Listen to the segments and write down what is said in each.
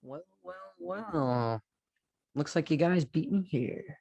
Well. Looks like you guys beat me here.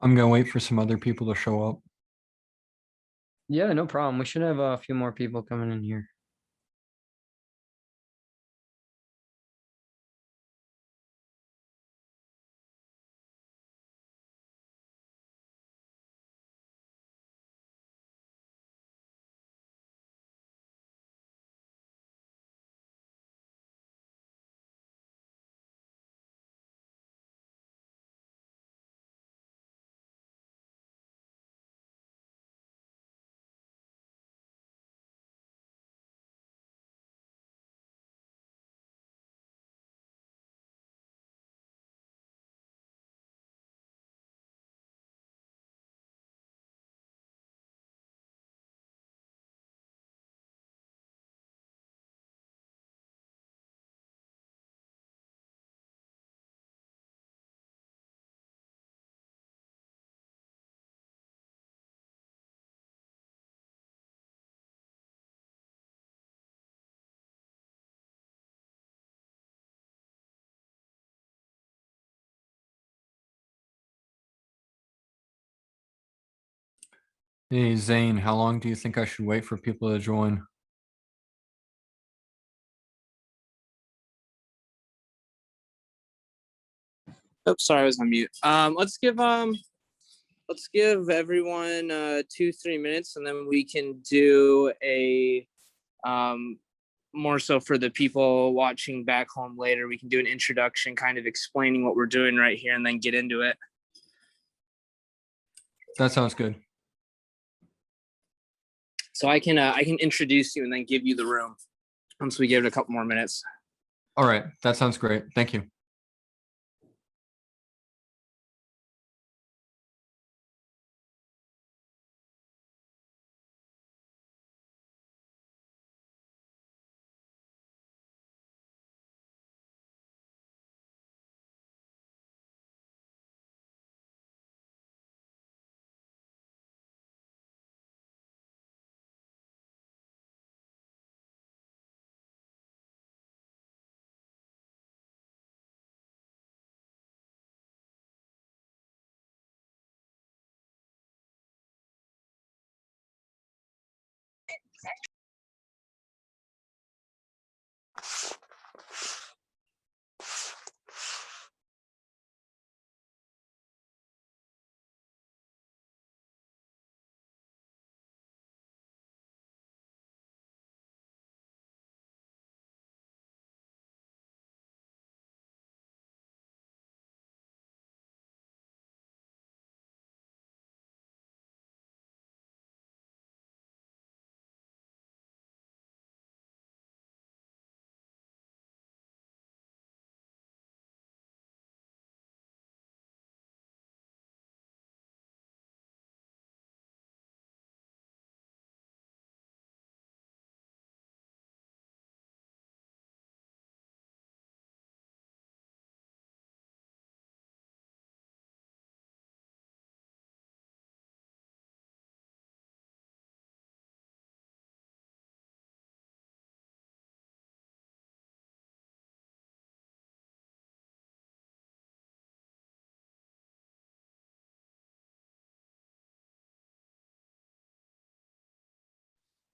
I'm gonna wait for some other people to show up. Yeah, no problem. We should have a few more people coming in here. Hey, Zane, how long do you think I should wait for people to join? Oops, sorry, I was on mute. Let's give everyone 2-3 minutes, and then we can do a more so for the people watching back home later. We can do an introduction, kind of explaining what we're doing right here, and then get into it. That sounds good. So I can introduce you and then give you the room once we give it a couple more minutes. All right, that sounds great. Thank you.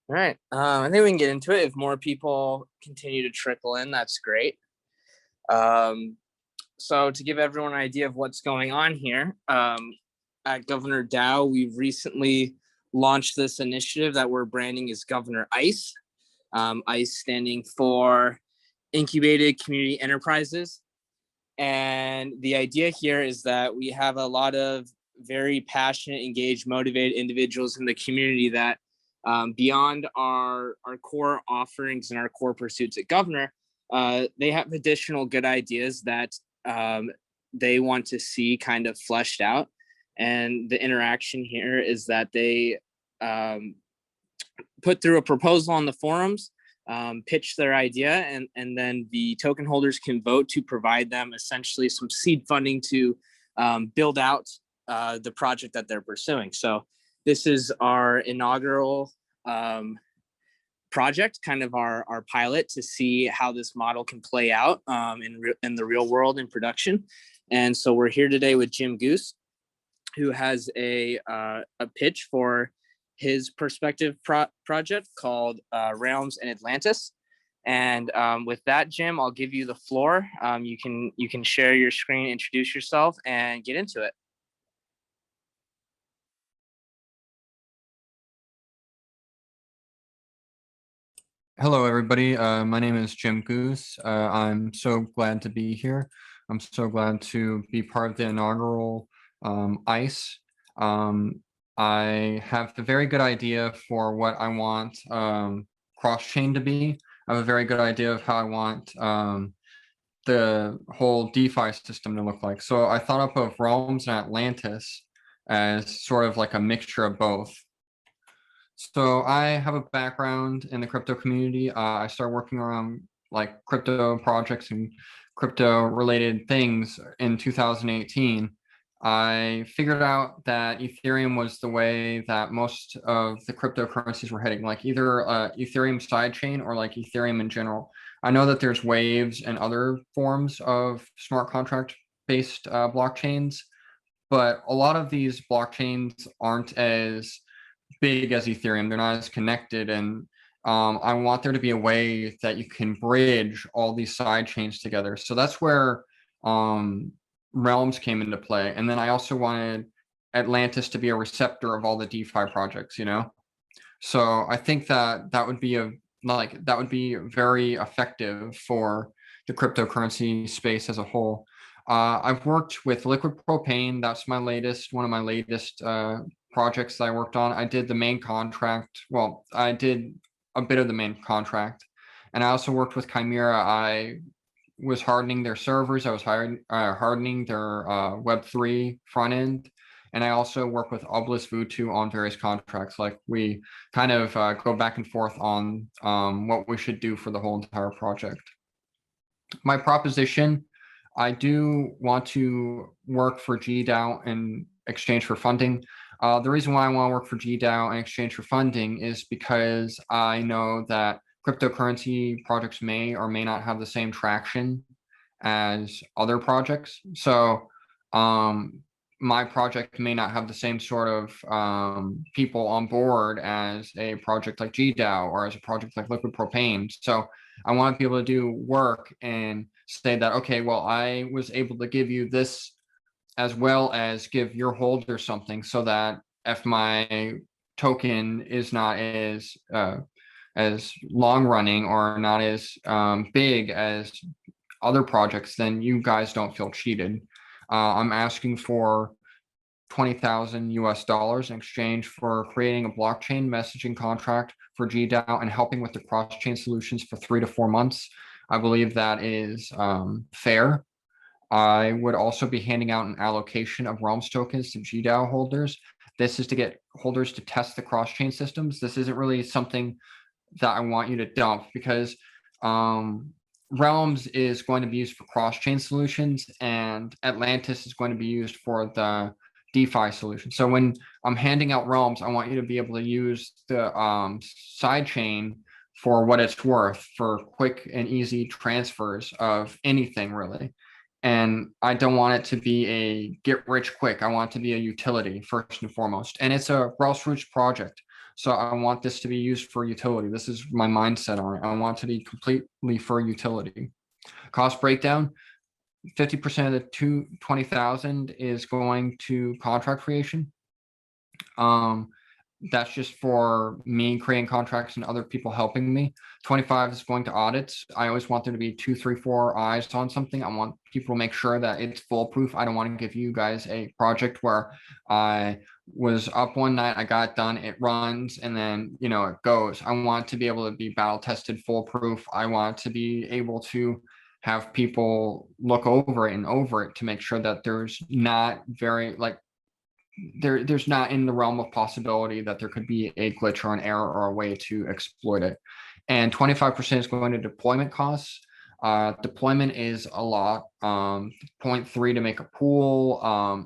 All right. I think we can get into it. If more people continue to trickle in, that's great. So to give everyone an idea of what's going on here, at Governor DAO, we've recently launched this initiative that we're branding as Governor ICE. ICE standing for Incubated Community Enterprises. And the idea here is that we have a lot of very passionate, engaged, motivated individuals in the community that beyond our core offerings and our core pursuits at Governor, they have additional good ideas that they want to see kind of fleshed out. And the interaction here is that they put through a proposal on the forums, pitch their idea, and then the token holders can vote to provide them essentially some seed funding to build out the project that they're pursuing. So this is our inaugural project, kind of our pilot to see how this model can play out in the real world in production. And so we're here today with Jim Goose, who has a pitch for his perspective project called Realms and Atlantis. And with that, Jim, I'll give you the floor. You can share your screen, introduce yourself, and get into it. Hello, everybody. My name is Jim Goose. I'm so glad to be here. I'm so glad to be part of the inaugural ICE. I have a very good idea for what I want cross-chain to be. I have a very good idea of how I want the whole DeFi system to look like. So I thought up of Realms and Atlantis as sort of like a mixture of both. So I have a background in the crypto community. I started working around like crypto projects and crypto related things in 2018. I figured out that Ethereum was the way that most of the cryptocurrencies were heading, like either Ethereum sidechain or like Ethereum in general. I know that there's waves and other forms of smart contract based blockchains, but a lot of these blockchains aren't as big as Ethereum. They're not as connected, and I want there to be a way that you can bridge all these side chains together. So that's where Realms came into play. And then I also wanted Atlantis to be a receptor of all the DeFi projects, you know? So I think that that would be very effective for the cryptocurrency space as a whole. I've worked with Liquid Propane. That's one of my latest projects that I worked on. I did the main contract. Well, I did a bit of the main contract, and I also worked with Chimera. I was hardening their servers. I was hardening their Web3 front end, and I also work with Obelisk Vutu on various contracts. Like we kind of go back and forth on what we should do for the whole entire project. My proposition, I do want to work for GDAO in exchange for funding. The reason why I want to work for GDAO in exchange for funding is because I know that cryptocurrency projects may or may not have the same traction as other projects. So my project may not have the same sort of people on board as a project like GDAO or as a project like Liquid Propane. So I want to be able to do work and say that, okay, well, I was able to give you this as well as give your holder something, so that if my token is not as long running or not as big as other projects, then you guys don't feel cheated. I'm asking for 20,000 US dollars in exchange for creating a blockchain messaging contract for GDAO and helping with the cross-chain solutions for 3 to 4 months. I believe that is fair. I would also be handing out an allocation of Realms tokens to GDAO holders. This is to get holders to test the cross-chain systems. This isn't really something that I want you to dump, because Realms is going to be used for cross-chain solutions, and Atlantis is going to be used for the DeFi solution. So when I'm handing out Realms, I want you to be able to use the sidechain for what it's worth, for quick and easy transfers of anything, really. And I don't want it to be a get rich quick. I want it to be a utility first and foremost. And it's a grassroots project. So I want this to be used for utility. This is my mindset on it. I want it to be completely for utility. Cost breakdown, 50% of the 20,000 is going to contract creation. That's just for me creating contracts and other people helping me. 25 is going to audits. I always want there to be 2, 3, 4 eyes on something. I want people to make sure that it's foolproof. I don't want to give you guys a project where I was up one night, I got it done, it runs, and then, you know, it goes. I want to be able to be battle tested, foolproof. I want to be able to have people look over it and over it to make sure that there's not there's not in the realm of possibility that there could be a glitch or an error or a way to exploit it. And 25% is going to deployment costs. Deployment is a lot. 0.3 to make a pool.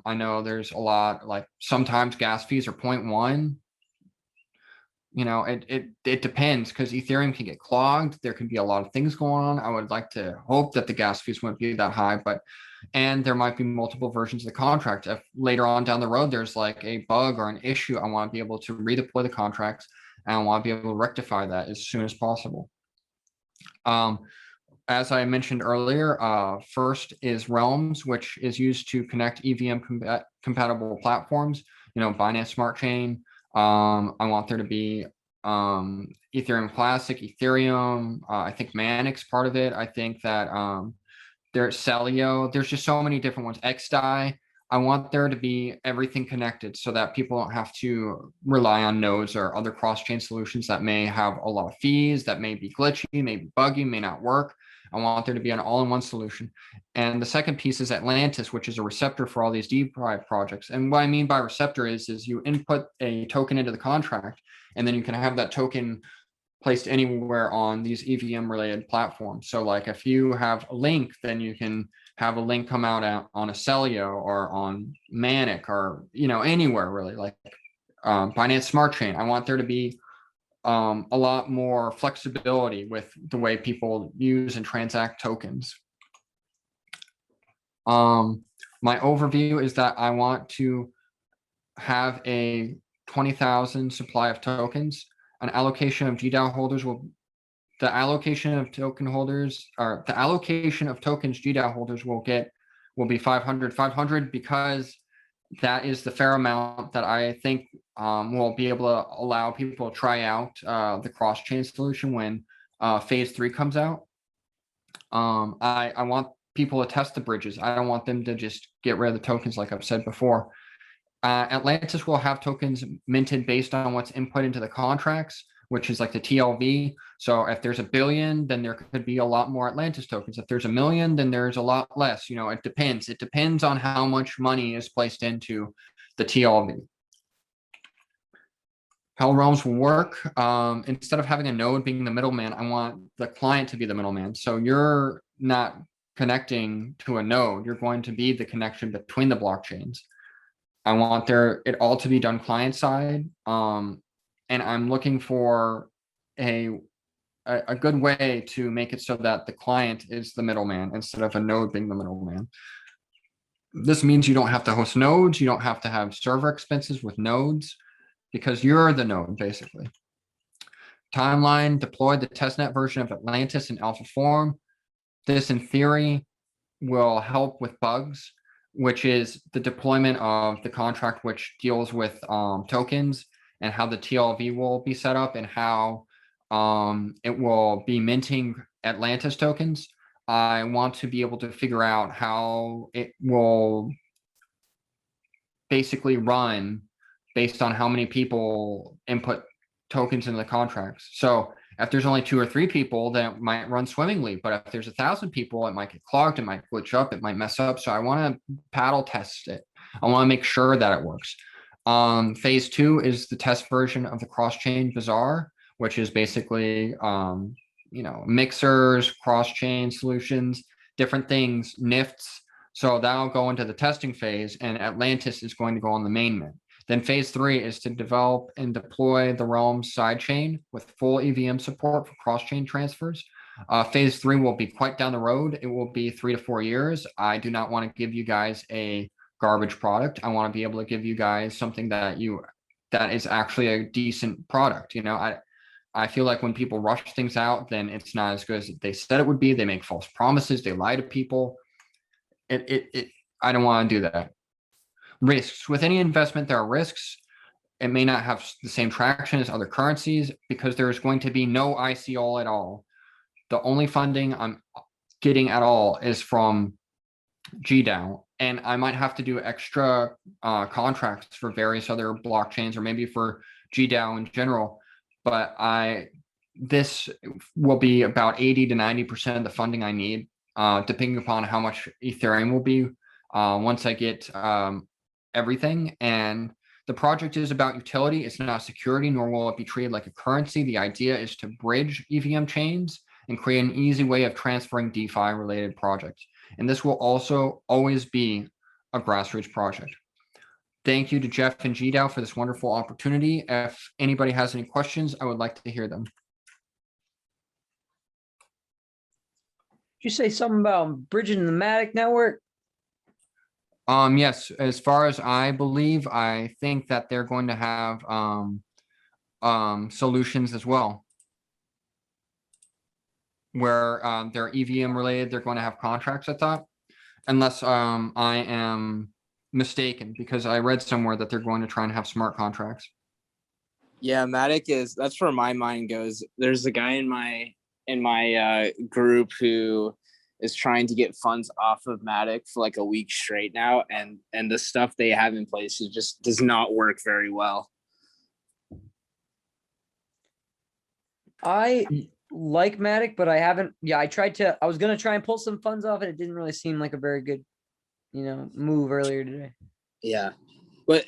I know there's a lot, like sometimes gas fees are 0.1. You know, it depends, because Ethereum can get clogged. There can be a lot of things going on. I would like to hope that the gas fees wouldn't be that high, and there might be multiple versions of the contract. If later on down the road there's like a bug or an issue, I want to be able to redeploy the contracts, and I want to be able to rectify that as soon as possible. As I mentioned earlier, first is Realms, which is used to connect EVM compatible platforms. You know, Binance Smart Chain. I want there to be Ethereum Classic, Ethereum. I think Manic's part of it. I think that there's Celio. There's just so many different ones. XDAI. I want there to be everything connected so that people don't have to rely on nodes or other cross-chain solutions that may have a lot of fees, that may be glitchy, may be buggy, may not work. I want there to be an all-in-one solution. And the second piece is Atlantis, which is a receptor for all these DeFi projects. And what I mean by receptor is you input a token into the contract, and then you can have that token placed anywhere on these EVM related platforms. So like if you have a link, then you can have a link come out on a Celio or on Manic, or, you know, anywhere really, like Binance Smart Chain. I want there to be a lot more flexibility with the way people use and transact tokens. My overview is that I want to have a 20,000 supply of tokens. An allocation of GDAO holders will, the allocation of token holders, or the allocation of tokens GDAO holders will be 500 because that is the fair amount that I think will be able to allow people to try out the cross-chain solution when phase 3 comes out. I want people to test the bridges. I don't want them to just get rid of the tokens like I've said before. Atlantis will have tokens minted based on what's input into the contracts, which is like the TLV. So if there's 1 billion, then there could be a lot more Atlantis tokens. If there's 1 million, then there's a lot less. You know, it depends. It depends on how much money is placed into the TLV. How Realms will work, instead of having a node being the middleman, I want the client to be the middleman. So you're not connecting to a node. You're going to be the connection between the blockchains. I want it all to be done client side. And I'm looking for a good way to make it so that the client is the middleman instead of a node being the middleman. This means you don't have to host nodes. You don't have to have server expenses with nodes because you're the node basically. Timeline: deploy the testnet version of Atlantis in alpha form. This in theory will help with bugs, which is the deployment of the contract which deals with tokens and how the TLV will be set up and how it will be minting Atlantis tokens. I want to be able to figure out how it will basically run based on how many people input tokens in the contracts. So if there's only 2 or 3 people, then it might run swimmingly. But if there's 1,000 people, it might get clogged, it might glitch up, it might mess up. So I want to paddle test it. I want to make sure that it works. Phase 2 is the test version of the cross-chain bazaar, which is basically you know, mixers, cross-chain solutions, different things, NIFTs. So that'll go into the testing phase, and Atlantis is going to go on the mainnet. Then phase 3 is to develop and deploy the Realms sidechain with full EVM support for cross-chain transfers. Phase 3 will be quite down the road. It will be 3 to 4 years. I do not want to give you guys a garbage product. I want to be able to give you guys something that is actually a decent product. You know, I feel like when people rush things out, then it's not as good as they said it would be. They make false promises. They lie to people. I don't want to do that. Risks. With any investment, there are risks. It may not have the same traction as other currencies because there is going to be no ICO at all. The only funding I'm getting at all is from GDAO, and I might have to do extra contracts for various other blockchains or maybe for GDAO in general. But this will be about 80 to 90% of the funding I need, depending upon how much Ethereum will be once I get everything. And the project is about utility. It's not security, nor will it be treated like a currency. The idea is to bridge EVM chains and create an easy way of transferring DeFi related projects. And this will also always be a grassroots project. Thank you to Jeff and GDAO for this wonderful opportunity. If anybody has any questions, I would like to hear them. Did you say something about bridging the Matic network? Yes, as far as I believe, I think that they're going to have solutions as well, where they're EVM related. They're going to have contracts, I thought, unless I am mistaken, because I read somewhere that they're going to try and have smart contracts. Yeah, Matic that's where my mind goes. There's a guy in my group who is trying to get funds off of Matic for like a week straight now, and the stuff they have in place just does not work very well. I like Matic, but I haven't. Yeah, I was gonna try and pull some funds off, and it didn't really seem like a very good, move earlier today. Yeah, but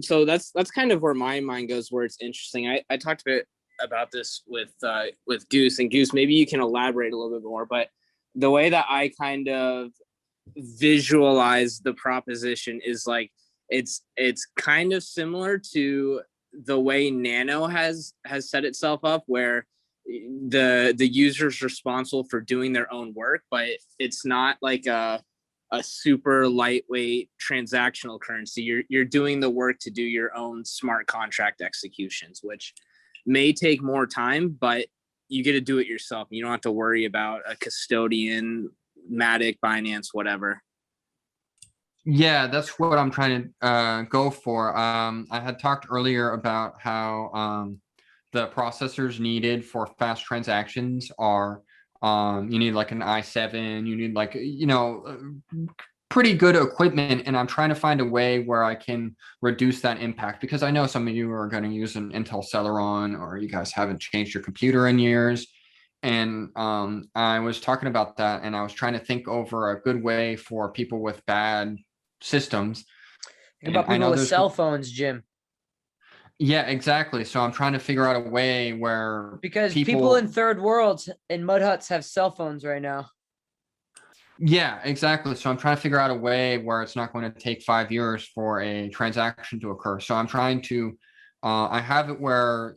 so that's kind of where my mind goes, where it's interesting. I talked a bit about this with Goose, and Goose, maybe you can elaborate a little bit more, but the way that I kind of visualize the proposition is like it's kind of similar to the way Nano has set itself up, where the user's responsible for doing their own work, but it's not like a super lightweight transactional currency. You're doing the work to do your own smart contract executions, which may take more time, but you get to do it yourself. You don't have to worry about a custodian, Matic, Binance, whatever. Yeah, that's what I'm trying to go for. I had talked earlier about how the processors needed for fast transactions are you need like an i7, you need like, pretty good equipment, and I'm trying to find a way where I can reduce that impact, because I know some of you are going to use an Intel Celeron, or you guys haven't changed your computer in years. And I was talking about that, and I was trying to think over a good way for people with bad systems. Think about I people know with there's cell phones, Jim, Yeah, exactly. So I'm trying to figure out a way where because people in third worlds in mud huts have cell phones right now. Yeah, exactly. So I'm trying to figure out a way where it's not going to take 5 years for a transaction to occur. So I'm trying to, I have it where,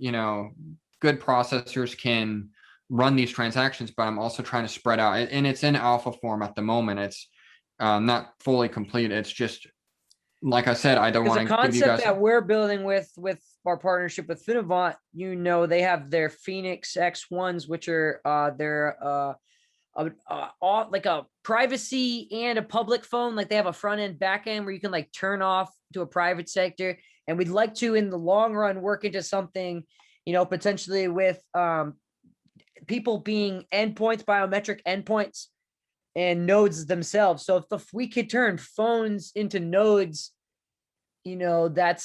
good processors can run these transactions, but I'm also trying to spread out, and it's in alpha form at the moment. It's not fully complete. It's just, like I said, I don't Because the want to give you concept guys. that we're building with our partnership with Finavant, they have their Phoenix X1s, which are their like a privacy and a public phone. Like they have a front end, back end where you can like turn off to a private sector. And we'd like to, in the long run, work into something, potentially with people being endpoints, biometric endpoints, and nodes themselves. So if we could turn phones into nodes, that's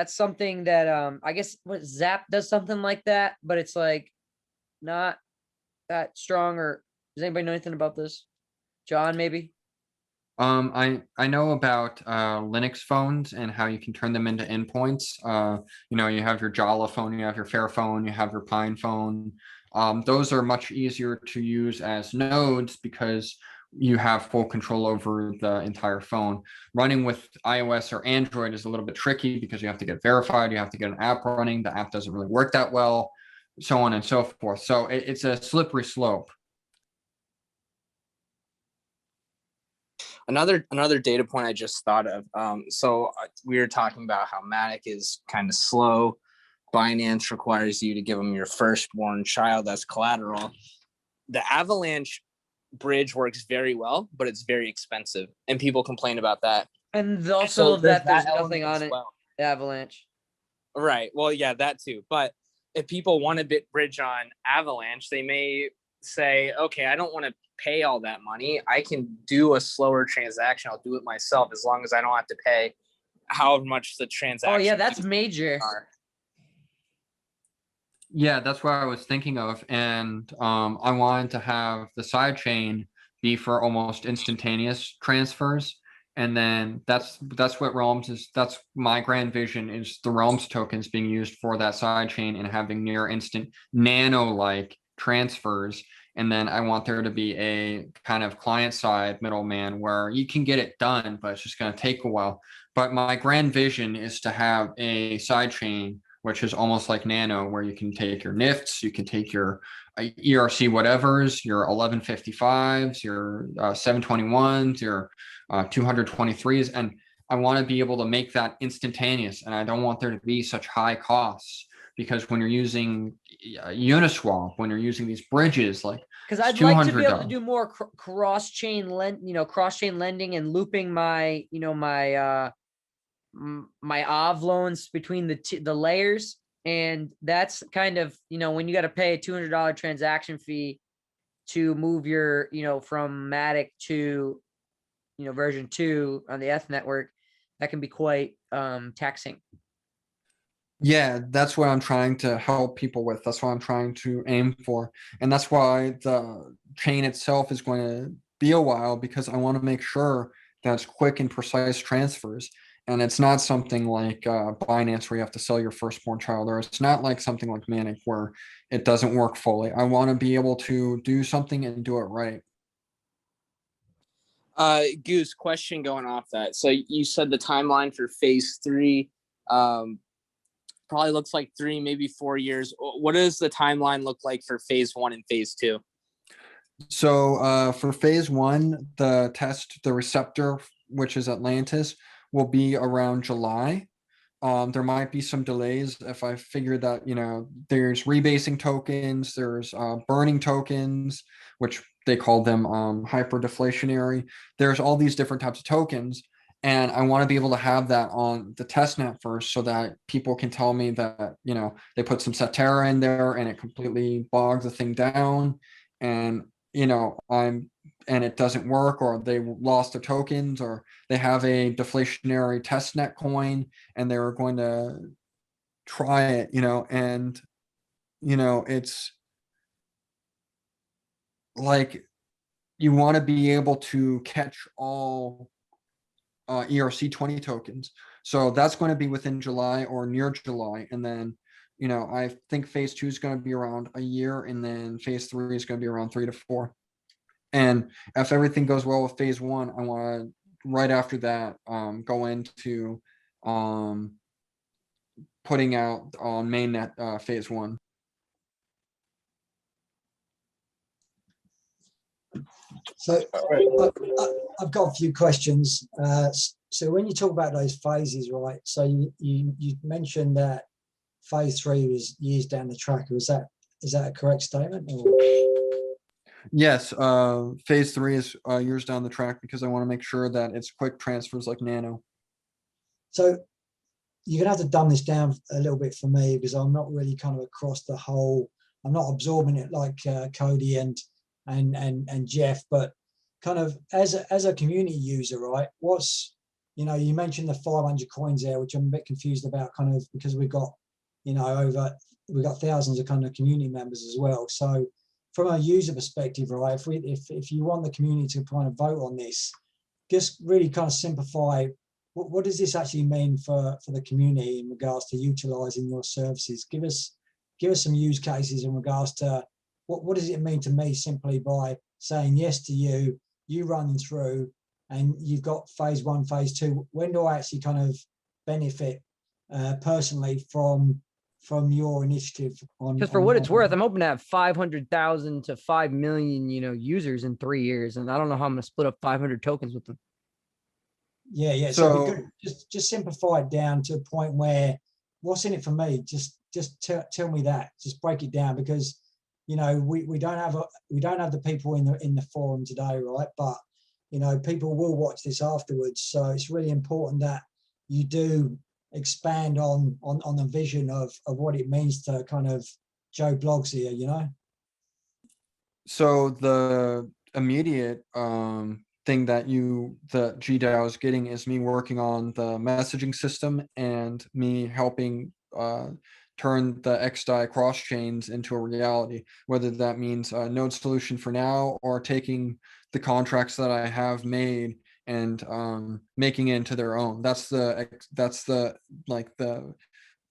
something that I guess what Zap does something like that, but it's like not that strong. Or does anybody know anything about this? John, maybe? I know about Linux phones and how you can turn them into endpoints. You have your Jala phone, you have your Fairphone, you have your Pine phone. Those are much easier to use as nodes because you have full control over the entire phone. Running with iOS or Android is a little bit tricky because you have to get verified, you have to get an app running, the app doesn't really work that well, so on and so forth. So it's a slippery slope. Another data point I just thought of. So we were talking about how Matic is kind of slow. Binance requires you to give them your firstborn child as collateral. The Avalanche bridge works very well, but it's very expensive, and people complain about that. And also that there's nothing on it. Well. Avalanche. Right. Well, yeah, that too. But if people want a bridge on Avalanche, they may say, okay, I don't want to pay all that money. I can do a slower transaction. I'll do it myself as long as I don't have to pay however much the transaction. Oh yeah, that's major. Yeah, that's what I was thinking of. And I wanted to have the side chain be for almost instantaneous transfers. And then that's what Realms is. That's my grand vision, is the Realms tokens being used for that side chain and having near instant nano-like transfers. And then I want there to be a kind of client side middleman where you can get it done, but it's just going to take a while. But my grand vision is to have a side chain which is almost like Nano, where you can take your NIFTs, you can take your ERC whatevers, your 1155s, your 721s, your 223s. And I want to be able to make that instantaneous. And I don't want there to be such high costs, because when you're using Uniswap, when you're using these bridges, like, because I'd like to be able to do more cross-chain lending and looping my, my OV loans between the layers. And that's kind of, when you got to pay a $200 transaction fee to move your, from Matic to, version 2 on the ETH network, that can be quite taxing. Yeah, that's what I'm trying to help people with. That's what I'm trying to aim for. And that's why the chain itself is going to be a while, because I want to make sure that it's quick and precise transfers. And it's not something like Binance where you have to sell your firstborn child, or it's not like something like Manic where it doesn't work fully. I want to be able to do something and do it right. Goose, question going off that. So you said the timeline for phase 3 probably looks like 3, maybe 4 years. What does the timeline look like for phase 1 and phase 2? So for phase 1, the receptor which is Atlantis, will be around July. There might be some delays if I figure that, there's rebasing tokens, there's burning tokens, which they call them hyperdeflationary. There's all these different types of tokens. And I want to be able to have that on the testnet first so that people can tell me that, they put some Satera in there and it completely bogs the thing down. And, and it doesn't work, or they lost their tokens, or they have a deflationary testnet coin and they're going to try it, and, it's like you want to be able to catch all ERC20 tokens. So that's going to be within July or near July. And then, I think phase 2 is going to be around a year, and then phase 3 is going to be around 3 to 4. And if everything goes well with phase 1, I want to, right after that, go into putting out on mainnet phase 1. So I've got a few questions. So when you talk about those phases, right? So you mentioned that phase 3 was years down the track. Is that a correct statement? Or? Yes, phase 3 is years down the track because I want to make sure that it's quick transfers like Nano. So you're gonna have to dumb this down a little bit for me, because I'm not really kind of across the whole. I'm not absorbing it like Cody and Jeff, but kind of as a community user, right? What's, you mentioned the 500 coins there, which I'm a bit confused about, kind of because we've got, we've got thousands of kind of community members as well. So from a user perspective, right? If you want the community to kind of vote on this, just really kind of simplify. What does this actually mean for the community in regards to utilizing your services? Give us some use cases in regards to what does it mean to me simply by saying yes to you running through, and you've got phase 1, phase 2. When do I actually kind of benefit personally from your initiative? Because for what it's worth, I'm hoping to have 500,000 to 5 million, users in 3 years, and I don't know how I'm going to split up 500 tokens with them. Yeah. So just simplify it down to a point where what's in it for me. Just tell me that. Just break it down, because we don't have the people in the forum today, right? But people will watch this afterwards, so it's really important that you do expand on the vision of what it means to kind of Joe Blogs here. So the immediate thing that the GDAO is getting is me working on the messaging system and me helping turn the XDAI cross chains into a reality, whether that means a node solution for now or taking the contracts that I have made and making it into their own. That's the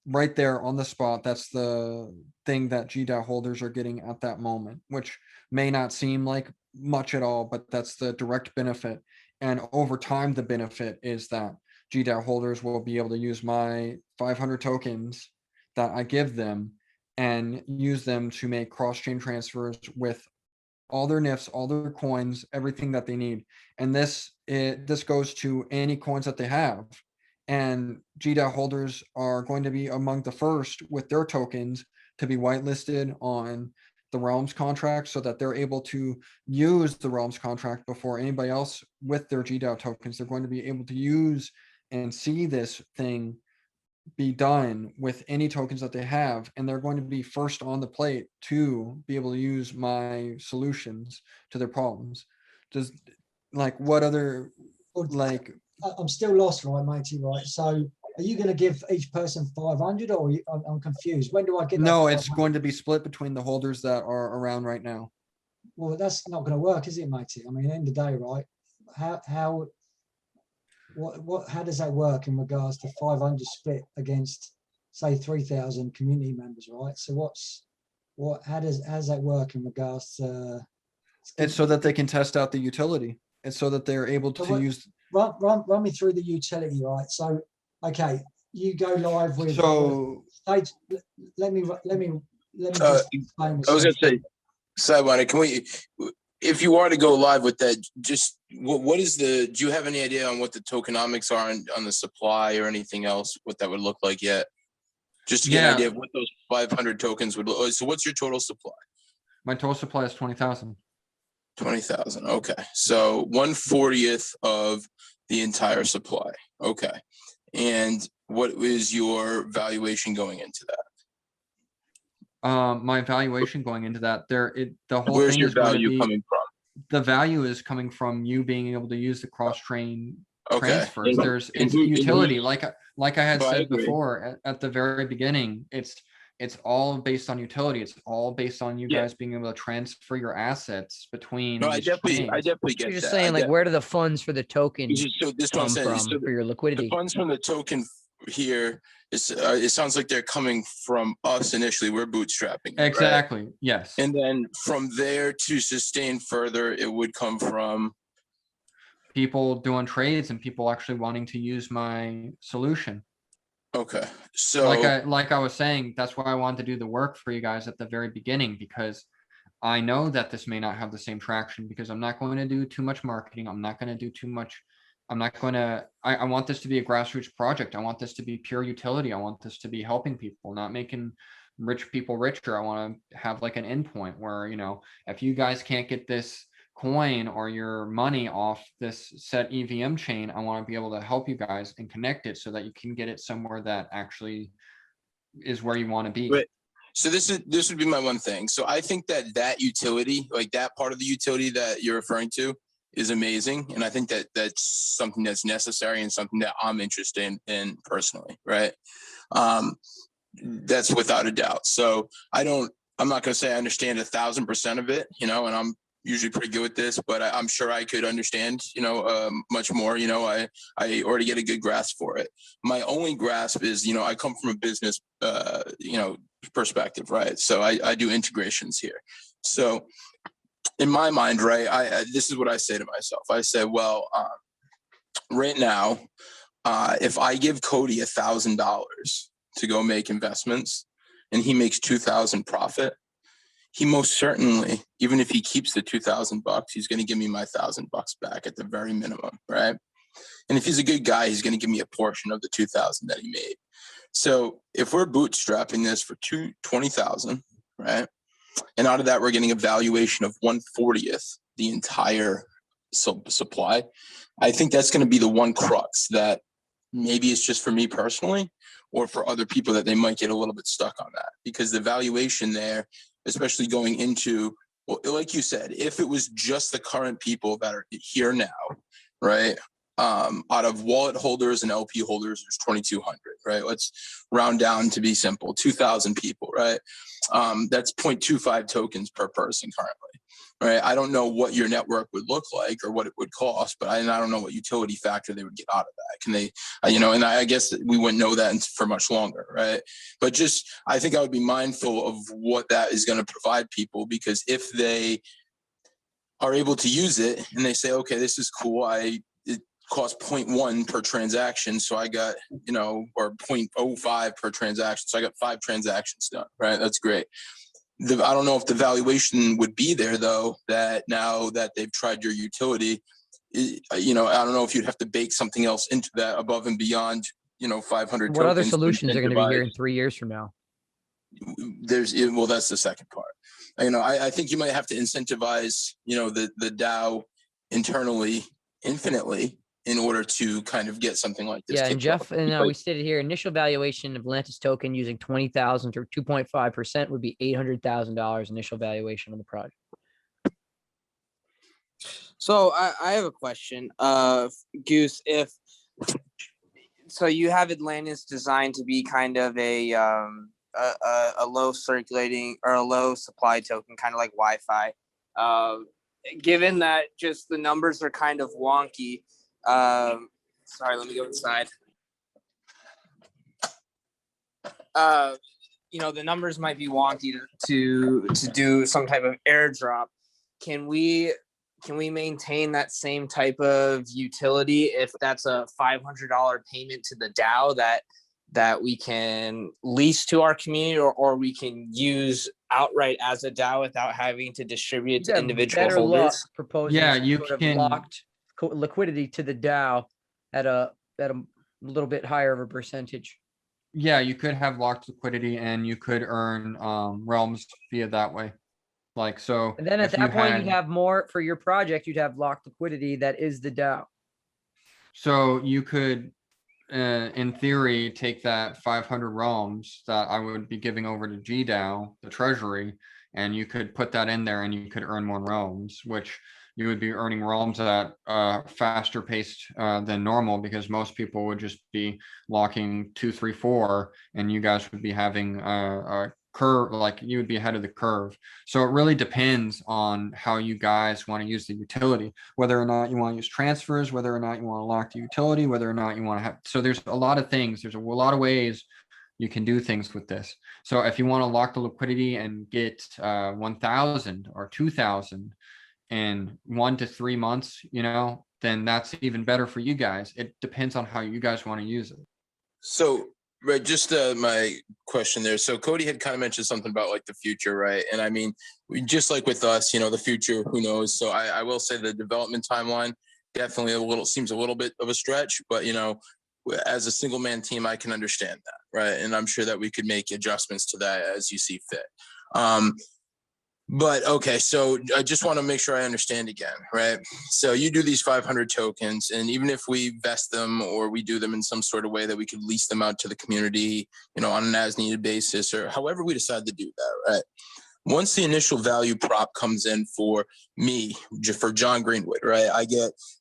right there on the spot. That's the thing that GDAO holders are getting at that moment, which may not seem like much at all, but that's the direct benefit. And over time, the benefit is that GDAO holders will be able to use my 500 tokens that I give them and use them to make cross-chain transfers with all their NIFs, all their coins, everything that they need. And this goes to any coins that they have. And GDAO holders are going to be among the first with their tokens to be whitelisted on the Realms contract, so that they're able to use the Realms contract before anybody else with their GDAO tokens. They're going to be able to use and see this thing be done with any tokens that they have, and they're going to be first on the plate to be able to use my solutions to their problems. Just what other I'm still lost, right, matey? Right, so are you going to give each person 500, or I'm confused? When do I get that? No, it's going to be split between the holders that are around right now. Well, that's not going to work, is it, matey? I mean, at the end of the day, right? How does that work in regards to 500 split against, say, 3,000 community members, right? So how does that work in regards to? It's so that they can test out the utility. It's so that they're able to use. Run me through the utility, right? So, okay, you go live with. So let me I was going to say, Sidewalk, can we, if you are to go live with that, just what is do you have any idea on what the tokenomics are on the supply or anything else, what that would look like yet? Just to get an idea of what those 500 tokens would look like. So what's your total supply? My total supply is 20,000. 20,000. Okay. So 1/40th of the entire supply. Okay. And what is your valuation going into that? My valuation going into that, the whole Where's thing your is going to value be, coming from? the value is coming from you being able to use the cross-train Okay. transfers. And- There's and it's who- and utility, who- like I had No, I said agree. before at the very beginning. It's all based on utility. It's all based on you Yeah. guys being able to transfer your assets between. No, I these definitely chains. get You're just that. saying, like, where do the funds for the token So this one come says from so for your the liquidity? funds from the token here is it sounds like they're coming from us initially. We're bootstrapping. it, right? Exactly. Yes. And then from there to sustain further, it would come from. People doing trades and people actually wanting to use my solution. Okay. So Like I was saying, that's why I wanted to do the work for you guys at the very beginning, because I know that this may not have the same traction, because I'm not going to do too much marketing. I'm not going to do too much. I'm not going to, I want this to be a grassroots project. I want this to be pure utility. I want this to be helping people, not making rich people richer. I want to have like an endpoint where, if you guys can't get this coin or your money off this set EVM chain, I want to be able to help you guys and connect it so that you can get it somewhere that actually is where you want to be. Right. So this would be my one thing. So I think that utility, like that part of the utility that you're referring to, is amazing, and I think that that's something that's necessary and something that I'm interested in personally. Right. That's without a doubt. So I'm not going to say I understand 1,000% of it, and I'm usually pretty good with this, but I'm sure I could understand, much more. I already get a good grasp for it. My only grasp is, I come from a business, perspective, right? So I do integrations here. So in my mind, right, this is what I say to myself. I say, well, right now, if I give Cody $1,000 to go make investments and he makes 2,000 profit, he most certainly, even if he keeps the $2,000, he's going to give me my $1,000 back at the very minimum, right? And if he's a good guy, he's going to give me a portion of the 2,000 that he made. So if we're bootstrapping this for 20,000, right, and out of that we're getting a valuation of 1/40th the entire supply, I think that's going to be the one crux that maybe it's just for me personally, or for other people that they might get a little bit stuck on that, because the valuation there, especially going into, well, like you said, if it was just the current people that are here now, right? Out of wallet holders and LP holders, there's 2,200, right? Let's round down to be simple, 2,000 people, right? That's 0.25 tokens per person currently, right? I don't know what your network would look like or what it would cost, but I don't know what utility factor they would get out of that. Can they, and I guess we wouldn't know that for much longer, right? But just, I think I would be mindful of what that is going to provide people, because if they are able to use it and they say, okay, this is cool, it cost 0.1 per transaction, so I got, or 0.05 per transaction, so I got 5 transactions done, right? That's great. I don't know if the valuation would be there, though, that now that they've tried your utility, I don't know if you'd have to bake something else into that above and beyond, 500 What other tokens to solutions are going to be here incentivize. in 3 years from now? Well, that's the second part. I think you might have to incentivize, the DAO internally infinitely in order to kind of get something like this. Yeah, and kicked Jeff, off. and we stated here, initial valuation of Atlantis token using 20,000 or 2.5% would be $800,000 initial valuation on the project. So I have a question, Goose. So you have Atlantis designed to be kind of a low circulating or a low supply token, kind of like Wi-Fi. Given that just the numbers are kind of wonky. Sorry, let me go inside. The numbers might be wonky to do some type of airdrop. Can we maintain that same type of utility if that's a $500 payment to the DAO that we can lease to our community, or we can use outright as a DAO without having to distribute to individual holders? Proposing Yeah, some you sort of can- locked liquidity to the DAO at a little bit higher of a percentage. Yeah, you could have locked liquidity and you could earn realms via that way. Like, so And then at if you that point, had- you'd have more for your project. You'd have locked liquidity that is the DAO. So you could, in theory, take that 500 realms that I would be giving over to GDAO, the treasury, and you could put that in there and you could earn more realms, which you would be earning realms at a faster pace than normal, because most people would just be locking 2, 3, 4, and you guys would be having a curve, like you would be ahead of the curve. So it really depends on how you guys want to use the utility, whether or not you want to use transfers, whether or not you want to lock the utility, whether or not you want to have. So there's a lot of things. There's a lot of ways you can do things with this. So if you want to lock the liquidity and get 1,000 or 2,000 in 1 to 3 months, then that's even better for you guys. It depends on how you guys want to use it. So, right, just my question there. So Cody had kind of mentioned something about like the future, right? And I mean, just like with us, the future, who knows? So I will say the development timeline definitely seems a little bit of a stretch, but as a single man team, I can understand that, right? And I'm sure that we could make adjustments to that as you see fit. But okay, so I just want to make sure I understand again, right? So you do these 500 tokens, and even if we vest them or we do them in some sort of way that we could lease them out to the community, on an as-needed basis, or however we decide to do that, right? Once the initial value prop comes in for me, for John Greenwood, right? I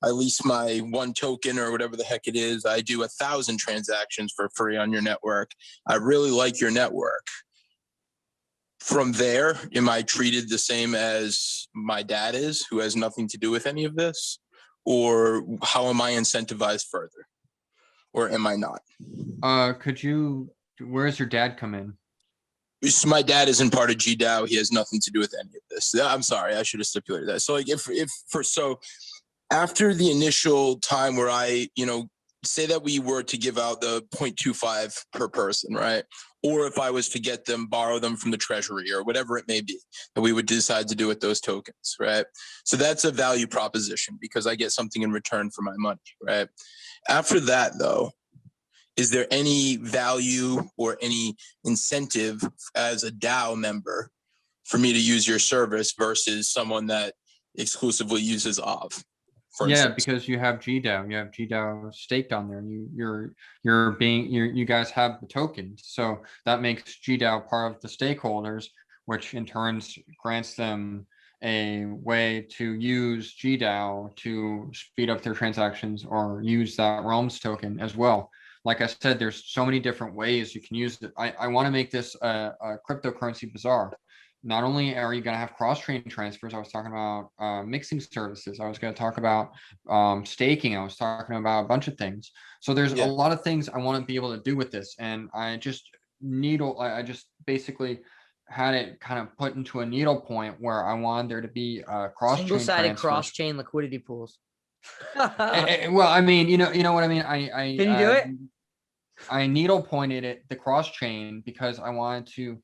lease my 1 token or whatever the heck it is. I do 1,000 transactions for free on your network. I really like your network. From there, am I treated the same as my dad is, who has nothing to do with any of this? Or how am I incentivized further? Or am I not? Where's your dad come in? So my dad isn't part of GDAO. He has nothing to do with any of this. I'm sorry, I should have stipulated that. So like so after the initial time where I, say that we were to give out the 0.25 per person, right? Or if I was to borrow them from the treasury or whatever it may be that we would decide to do with those tokens, right? So that's a value proposition because I get something in return for my money, right? After that, though, is there any value or any incentive as a DAO member for me to use your service versus someone that exclusively uses OV? Yeah, because you have GDAO, you have GDAO staked on there. You guys have the tokens, so that makes GDAO part of the stakeholders, which in turn grants them a way to use GDAO to speed up their transactions or use that Realms token as well. Like I said, there's so many different ways you can use it. I want to make this a cryptocurrency bazaar. Not only are you going to have cross-chain transfers, I was talking about mixing services. I was going to talk about staking. I was talking about a bunch of things. So there's a lot of things I want to be able to do with this. And I just basically had it kind of put into a needle point where I wanted there to be cross-chain Single-sided transfers. cross-chain liquidity pools. Well, I mean, you know what I mean? Can you do it? I needle pointed it, the cross-chain, because I wanted to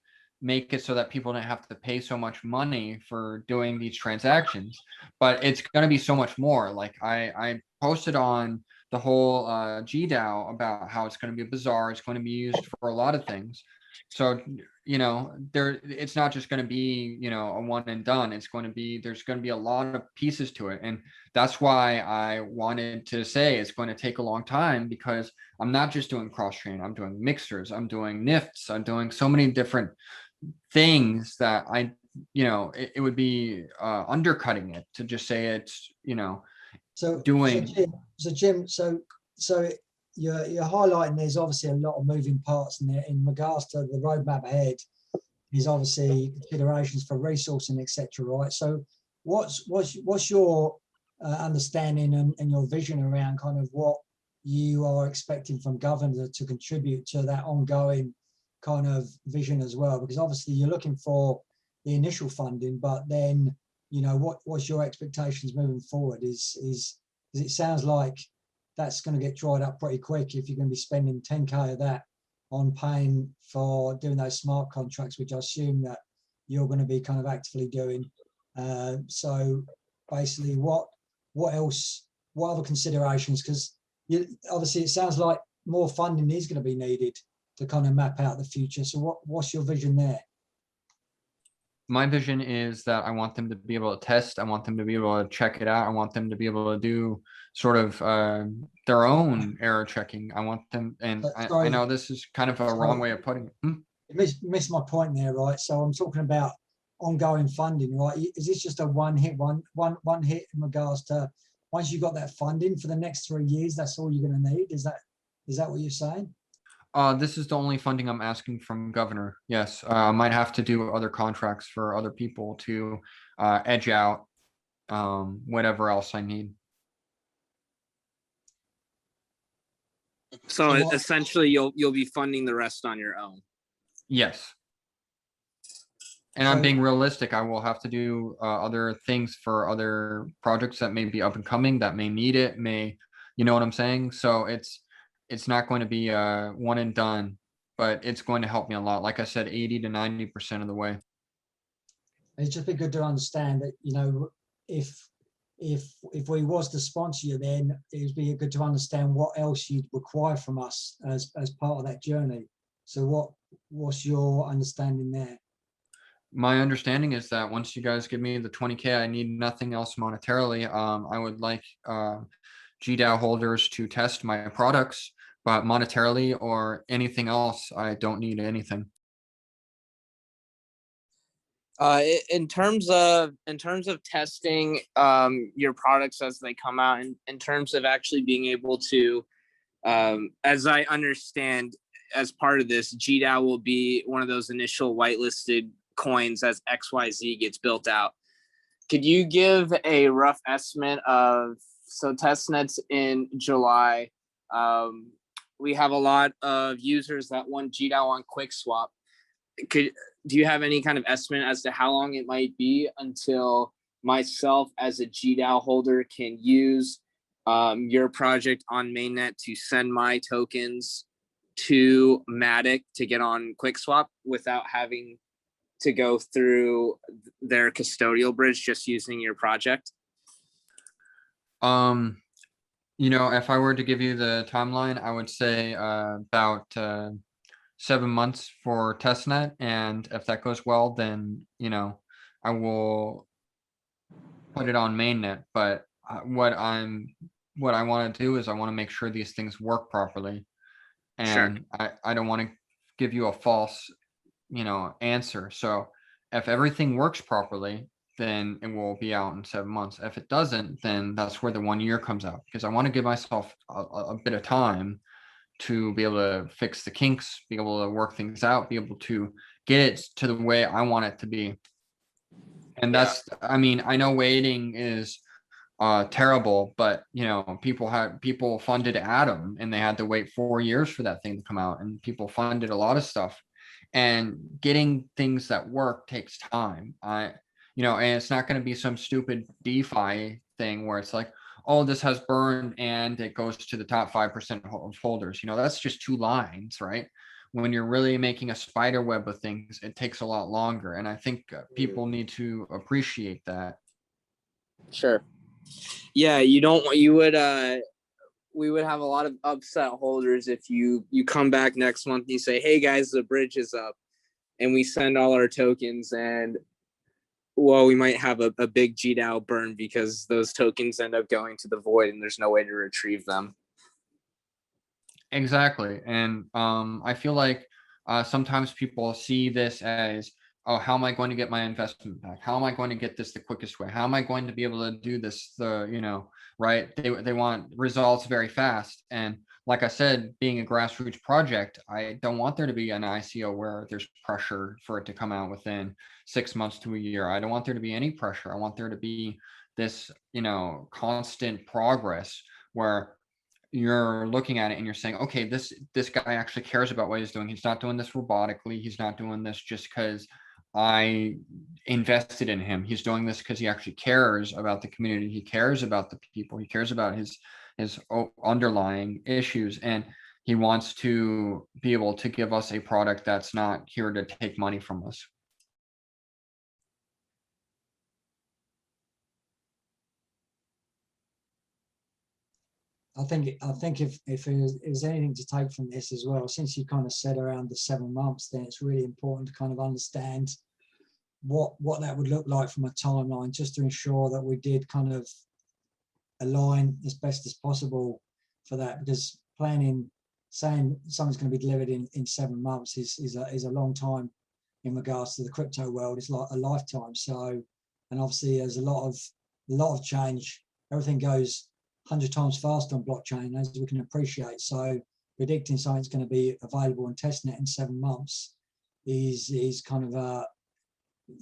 make it so that people didn't have to pay so much money for doing these transactions, but it's going to be so much more. Like I posted on the whole GDAO about how it's going to be a bazaar. It's going to be used for a lot of things. So, it's not just going to be, a one and done. There's going to be a lot of pieces to it. And that's why I wanted to say it's going to take a long time, because I'm not just doing cross-chain. I'm doing mixers. I'm doing NIFTs. I'm doing so many different things that it would be undercutting it to just say it's doing. So Jim, you're highlighting there's obviously a lot of moving parts in there in regards to the roadmap ahead. Is obviously considerations for resourcing, etc. Right. So what's your understanding and your vision around kind of what you are expecting from Governor to contribute to that ongoing kind of vision as well? Because obviously you're looking for the initial funding, but then what's your expectations moving forward? Is it sounds like that's going to get dried up pretty quick if you're going to be spending 10k of that on paying for doing those smart contracts, which I assume that you're going to be kind of actively doing. So basically, what else what other considerations? Because obviously it sounds like more funding is going to be needed to kind of map out the future. So what's your vision there? My vision is that I want them to be able to test. I want them to be able to check it out. I want them to be able to do sort of their own error checking. I want them, and I know this is kind of a wrong way of putting it. You missed my point there, right? So I'm talking about ongoing funding, right? Is this just a one hit in regards to once you got that funding for the next 3 years, that's all you're going to need? Is that what you're saying? This is the only funding I'm asking from Governor. Yes, I might have to do other contracts for other people to edge out whatever else I need. So essentially, you'll be funding the rest on your own. Yes. And I'm being realistic. I will have to do other things for other projects that may be up and coming, that may need it, you know what I'm saying? So it's not going to be one and done, but it's going to help me a lot. Like I said, 80 to 90% of the way. It's just be good to understand that, you know, if we was to sponsor you, then it would be good to understand what else you'd require from us as part of that journey. So what's your understanding there? My understanding is that once you guys give me the 20K, I need nothing else monetarily. I would like GDAO holders to test my products, but monetarily or anything else, I don't need anything. In terms of testing your products as they come out, and in terms of actually being able to, as I understand, as part of this, GDAO will be one of those initial whitelisted coins as XYZ gets built out. Could you give a rough estimate of, so testnet's in July, we have a lot of users that want GDAO on QuickSwap. Do you have any kind of estimate as to how long it might be until myself as a GDAO holder can use your project on mainnet to send my tokens to Matic to get on QuickSwap without having to go through their custodial bridge, just using your project? You know, if I were to give you the timeline, I would say about 7 months for testnet, and if that goes well, then you know I will put it on mainnet. But what I want to do is I want to make sure these things work properly, and I don't want to give you a false, you know, answer. So if everything works properly, then it will be out in 7 months. If it doesn't, then that's where the 1 year comes out, because I want to give myself a bit of time to be able to fix the kinks, be able to work things out, be able to get it to the way I want it to be. And that's, I mean, I know waiting is terrible, but you know, people funded Atom and they had to wait 4 years for that thing to come out, and people funded a lot of stuff, and getting things that work takes time. You know, and it's not going to be some stupid DeFi thing where it's like, oh, this has burned and it goes to the top 5% of holders. You know, that's just 2 lines, right? When you're really making a spider web of things, it takes a lot longer. And I think people need to appreciate that. Sure. Yeah, we would have a lot of upset holders if you come back next month and you say, hey guys, the bridge is up, and we send all our tokens, and well, we might have a big GDAO burn because those tokens end up going to the void and there's no way to retrieve them. Exactly. And I feel like sometimes people see this as, oh, how am I going to get my investment back? How am I going to get this the quickest way? How am I going to be able to do this you know, right? They want results very fast. And like I said, being a grassroots project, I don't want there to be an ICO where there's pressure for it to come out within 6 months to a year. I don't want there to be any pressure. I want there to be this, you know, constant progress where you're looking at it and you're saying, okay, this guy actually cares about what he's doing. He's not doing this robotically. He's not doing this just because I invested in him. He's doing this because he actually cares about the community. He cares about the people. He cares about his underlying issues, and he wants to be able to give us a product that's not here to take money from us. if there's anything to take from this as well, since you kind of said around the 7 months, then it's really important to kind of understand what that would look like from a timeline, just to ensure that we did kind of align as best as possible for that, because planning, saying something's going to be delivered in 7 months is a long time in regards to the crypto world. It's like a lifetime. So, and obviously there's a lot of change. Everything goes 100 times faster on blockchain, as we can appreciate. So predicting something's going to be available and testing it in 7 months is kind of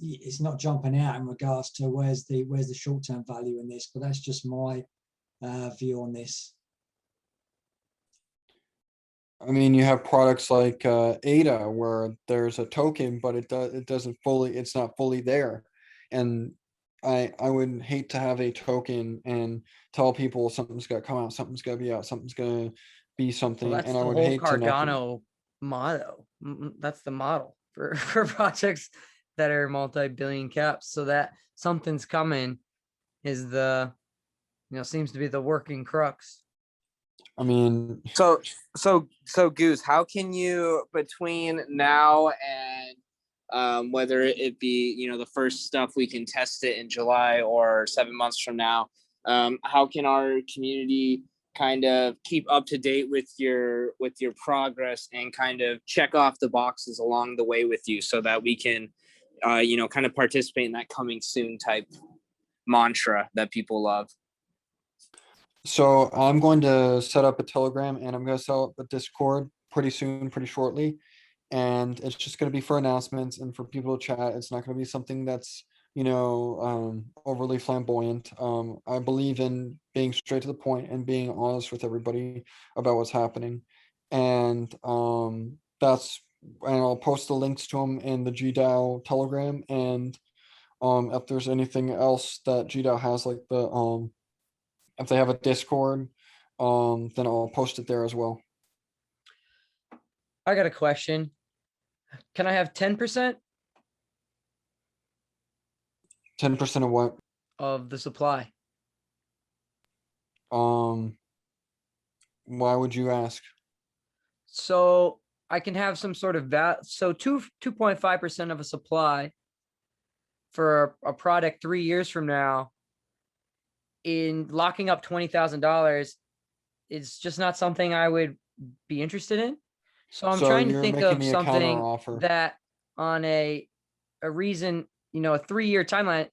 it's not jumping out in regards to where's the short-term value in this, but that's just my view on this. I mean, you have products like ADA where there's a token, but it's not fully there. And I would hate to have a token and tell people something's gonna come out, something's gonna be out, something's gonna be something, Well, that's and I the would whole hate to not. Cardano motto. That's the model for projects that are multi-billion caps. So that something's coming is seems to be the working crux. I mean, So Goose, how can you, between now and whether it be the first stuff we can test it in July or 7 months from now, how can our community kind of keep up to date with your progress and kind of check off the boxes along the way with you, so that we can kind of participate in that coming soon type mantra that people love? so I'm going to set up a Telegram and I'm going to set up a Discord pretty soon, pretty shortly. And it's just going to be for announcements and for people to chat. It's not going to be something that's, overly flamboyant. I believe in being straight to the point and being honest with everybody about what's happening. And and I'll post the links to them in the GDAO Telegram. And if there's anything else that GDAO has, like if they have a Discord, then I'll post it there as well. I got a question. Can I have 10% 10% of what? of the supply? Why would you ask? So I can have some sort of 2.5% of a supply for a product 3 years from now. In locking up $20,000 is just not something I would be interested in. So I'm trying to you're think making of me a something counteroffer. that on a reason, a 3-year timeline,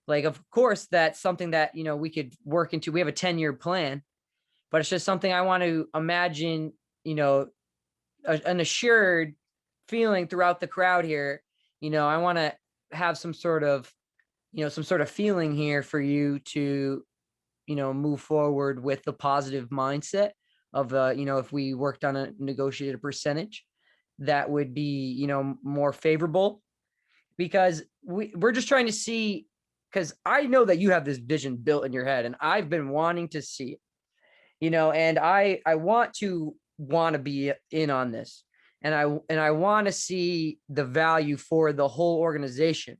like, of course, that's something that, we could work into. We have a 10-year plan, but it's just something I want to imagine, an assured feeling throughout the crowd here. I want to have some sort of feeling here for you to, move forward with the positive mindset of, if we worked on a negotiated percentage, that would be, more favorable, because we're just trying to see, because I know that you have this vision built in your head and I've been wanting to see it, and I want to be in on this, and I want to see the value for the whole organization,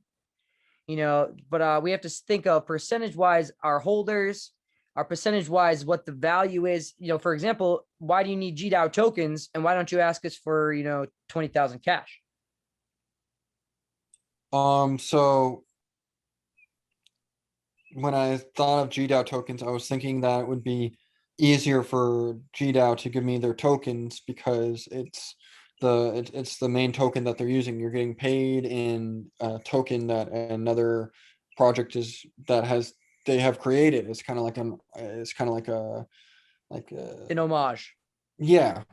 but we have to think of percentage wise our holders, our percentage wise what the value is. For example, why do you need GDAO tokens, and why don't you ask us for 20,000 cash? So when I thought of GDAO tokens, I was thinking that it would be easier for GDAO to give me their tokens, because it's the main token that they're using. You're getting paid in a token that another project they have created. It's kind of like An homage. yeah.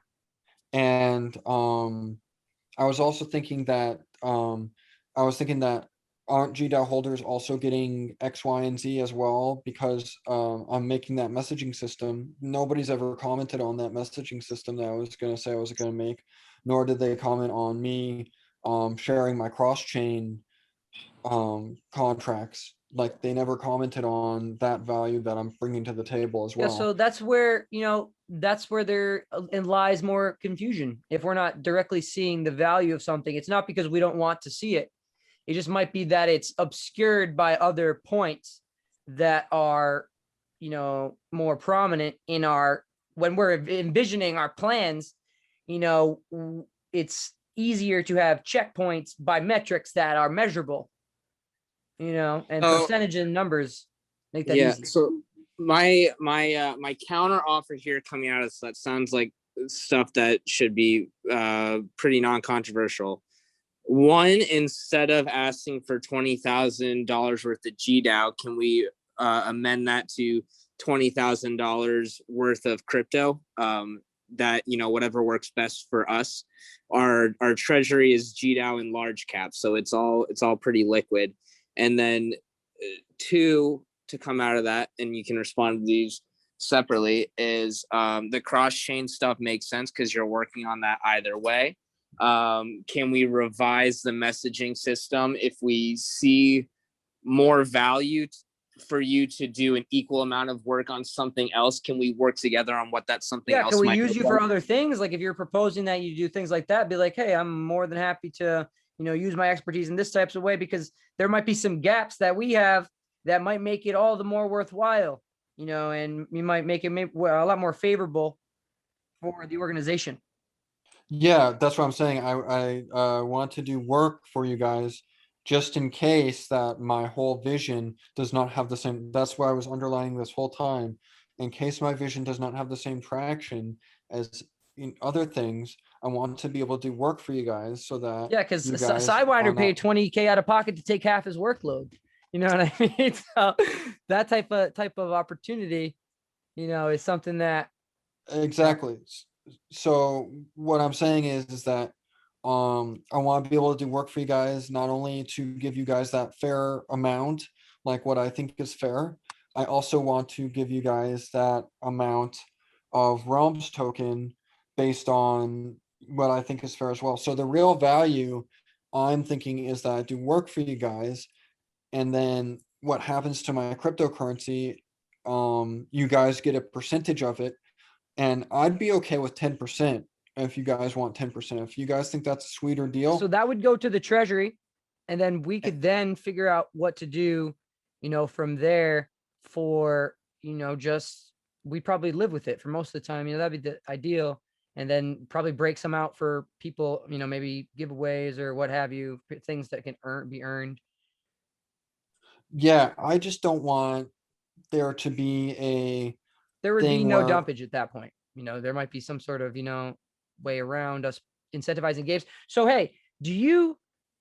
And I was also thinking that aren't GDAO holders also getting X, Y, and Z as well? Because I'm making that messaging system. Nobody's ever commented on that messaging system that I was going to say I was going to make, nor did they comment on me sharing my cross-chain contracts. Like, they never commented on that value that I'm bringing to the table as well. Yeah, so that's where, there lies more confusion. If we're not directly seeing the value of something, it's not because we don't want to see it. It just might be that it's obscured by other points that are, more prominent in our when we're envisioning our plans, you know, it's easier to have checkpoints by metrics that are measurable, you know, and So- percentage and numbers make that Yeah. easy. So my counter offer here coming out of this, that sounds like stuff that should be pretty non-controversial. One, instead of asking for $20,000 worth of GDAO, can we amend that to $20,000 worth of crypto? That, you know, whatever works best for us. Our treasury is GDAO in large cap, so it's all pretty liquid. And then two, to come out of that, and you can respond to these separately, is the cross-chain stuff makes sense because you're working on that either way. Can we revise the messaging system if we see more value for you to do an equal amount of work on something else? Can we work together on what that something Yeah, else can we might use look you for like? other things? Like if you're proposing that you do things like that, be like, hey, I'm more than happy to, you know, use my expertise in this types of way, because there might be some gaps that we have that might make it all the more worthwhile, you know, and we might make it a lot more favorable for the organization. Yeah, that's what I'm saying. I want to do work for you guys just in case that my whole vision does not have the same. That's why I was underlining this whole time. In case my vision does not have the same traction as in other things, I want to be able to do work for you guys so that Yeah, because you guys Sidewinder are paid not- $20K out of pocket to take half his workload. You know what I mean? So that type of opportunity, you know, is something that Exactly. So what I'm saying is that I want to be able to do work for you guys, not only to give you guys that fair amount, like what I think is fair. I also want to give you guys that amount of Realms token based on what I think is fair as well. So the real value I'm thinking is that I do work for you guys, and then what happens to my cryptocurrency, you guys get a percentage of it, and I'd be okay with 10% if you guys want 10%. If you guys think that's a sweeter deal. so that would go to the treasury, and then we could then figure out what to do, you know, from there for, you know, just we probably live with it for most of the time. You know, that'd be the ideal. And then probably break some out for people, you know, maybe giveaways or what have you, things that can be earned. Yeah, I just don't want there to be a There would be thing no where dumpage at that point. You know, there might be some sort of, you know, way around us incentivizing games. So, hey, do you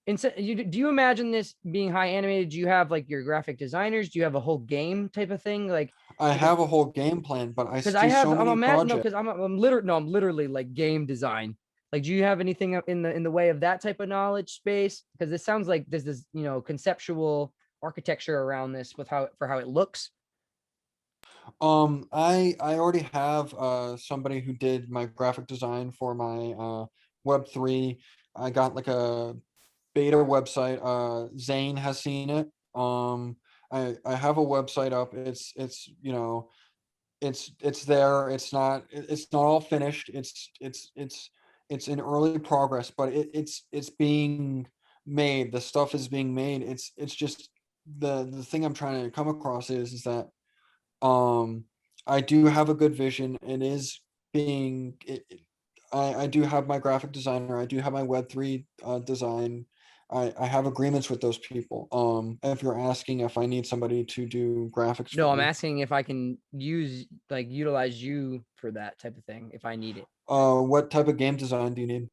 imagine this being high animated? Do you have like your graphic designers? Do you have a whole game type of thing? Like, I have a whole game plan, but I because I see have, so I'm many a no, projects. because I'm literally like game design. Like, do you have anything in the way of that type of knowledge space? Because it sounds like this is, you know, conceptual architecture around this with how it looks. I already have somebody who did my graphic design for my Web3. I got like a beta website. Zane has seen it. I have a website up. It's you know, it's there. It's not all finished. It's in early progress, but it's being made. The stuff is being made. It's just the thing I'm trying to come across is that I do have a good vision. It is being I do have my graphic designer. I do have my Web3 design. I have agreements with those people. If you're asking if I need somebody to do graphics No, for I'm me, asking if I can utilize you for that type of thing if I need it. what type of game design do you need?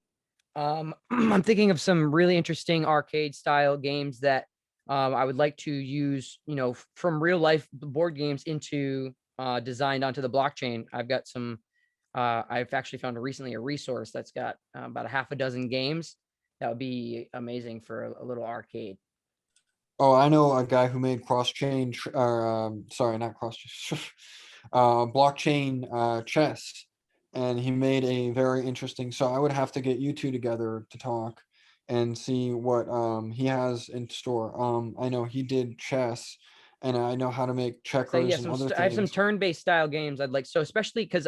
I'm thinking of some really interesting arcade style games that I would like to use, you know, from real life board games into designed onto the blockchain. I've got some. I've actually found recently a resource that's got about a half a dozen games that would be amazing for a little arcade. Oh, I know a guy who made cross-chain, sorry, not cross-chain, blockchain chess, and he made a very interesting. So I would have to get you two together to talk and see what he has in store. I know he did chess, and I know how to make So checkers yeah, and other I have some things. turn-based style games I'd like. So especially because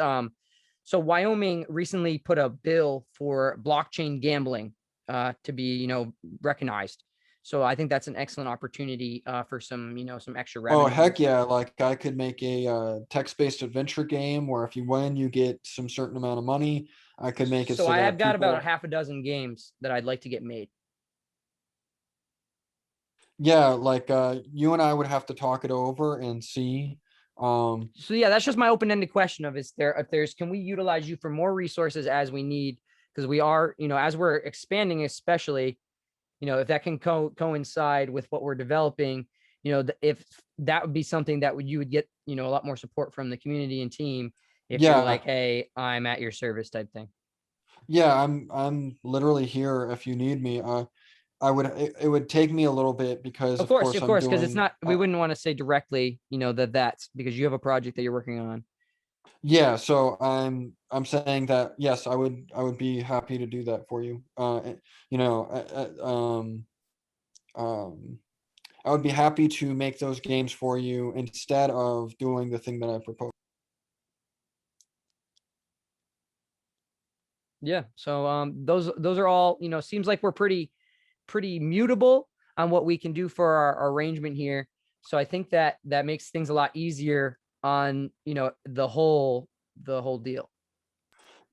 so Wyoming recently put a bill for blockchain gambling to be, you know, recognized. So I think that's an excellent opportunity for some, some extra Oh, revenue. heck yeah. Like I could make a text-based adventure game where if you win, you get some certain amount of money. I could make it So so I that have got about people, half a dozen games that I'd like to get made. yeah, like you and I would have to talk it over and see. So yeah, that's just my open-ended question of can we utilize you for more resources as we need? Because we are, as we're expanding, especially, if that can coincide with what we're developing, if that would be something that you would get, a lot more support from the community and team if you're Yeah. like, hey, I'm at your service type thing. Yeah, I'm literally here if you need me. It would take me a little bit because Of of course, course I'm because it's doing not, we wouldn't want to say directly, that's because you have a project that you're working on. yeah, so I'm saying that yes, I would be happy to do that for you. You know, I would be happy to make those games for you instead of doing the thing that I proposed. Yeah. So those are all, seems like we're pretty mutable on what we can do for our arrangement here. So I think that makes things a lot easier on, the whole deal.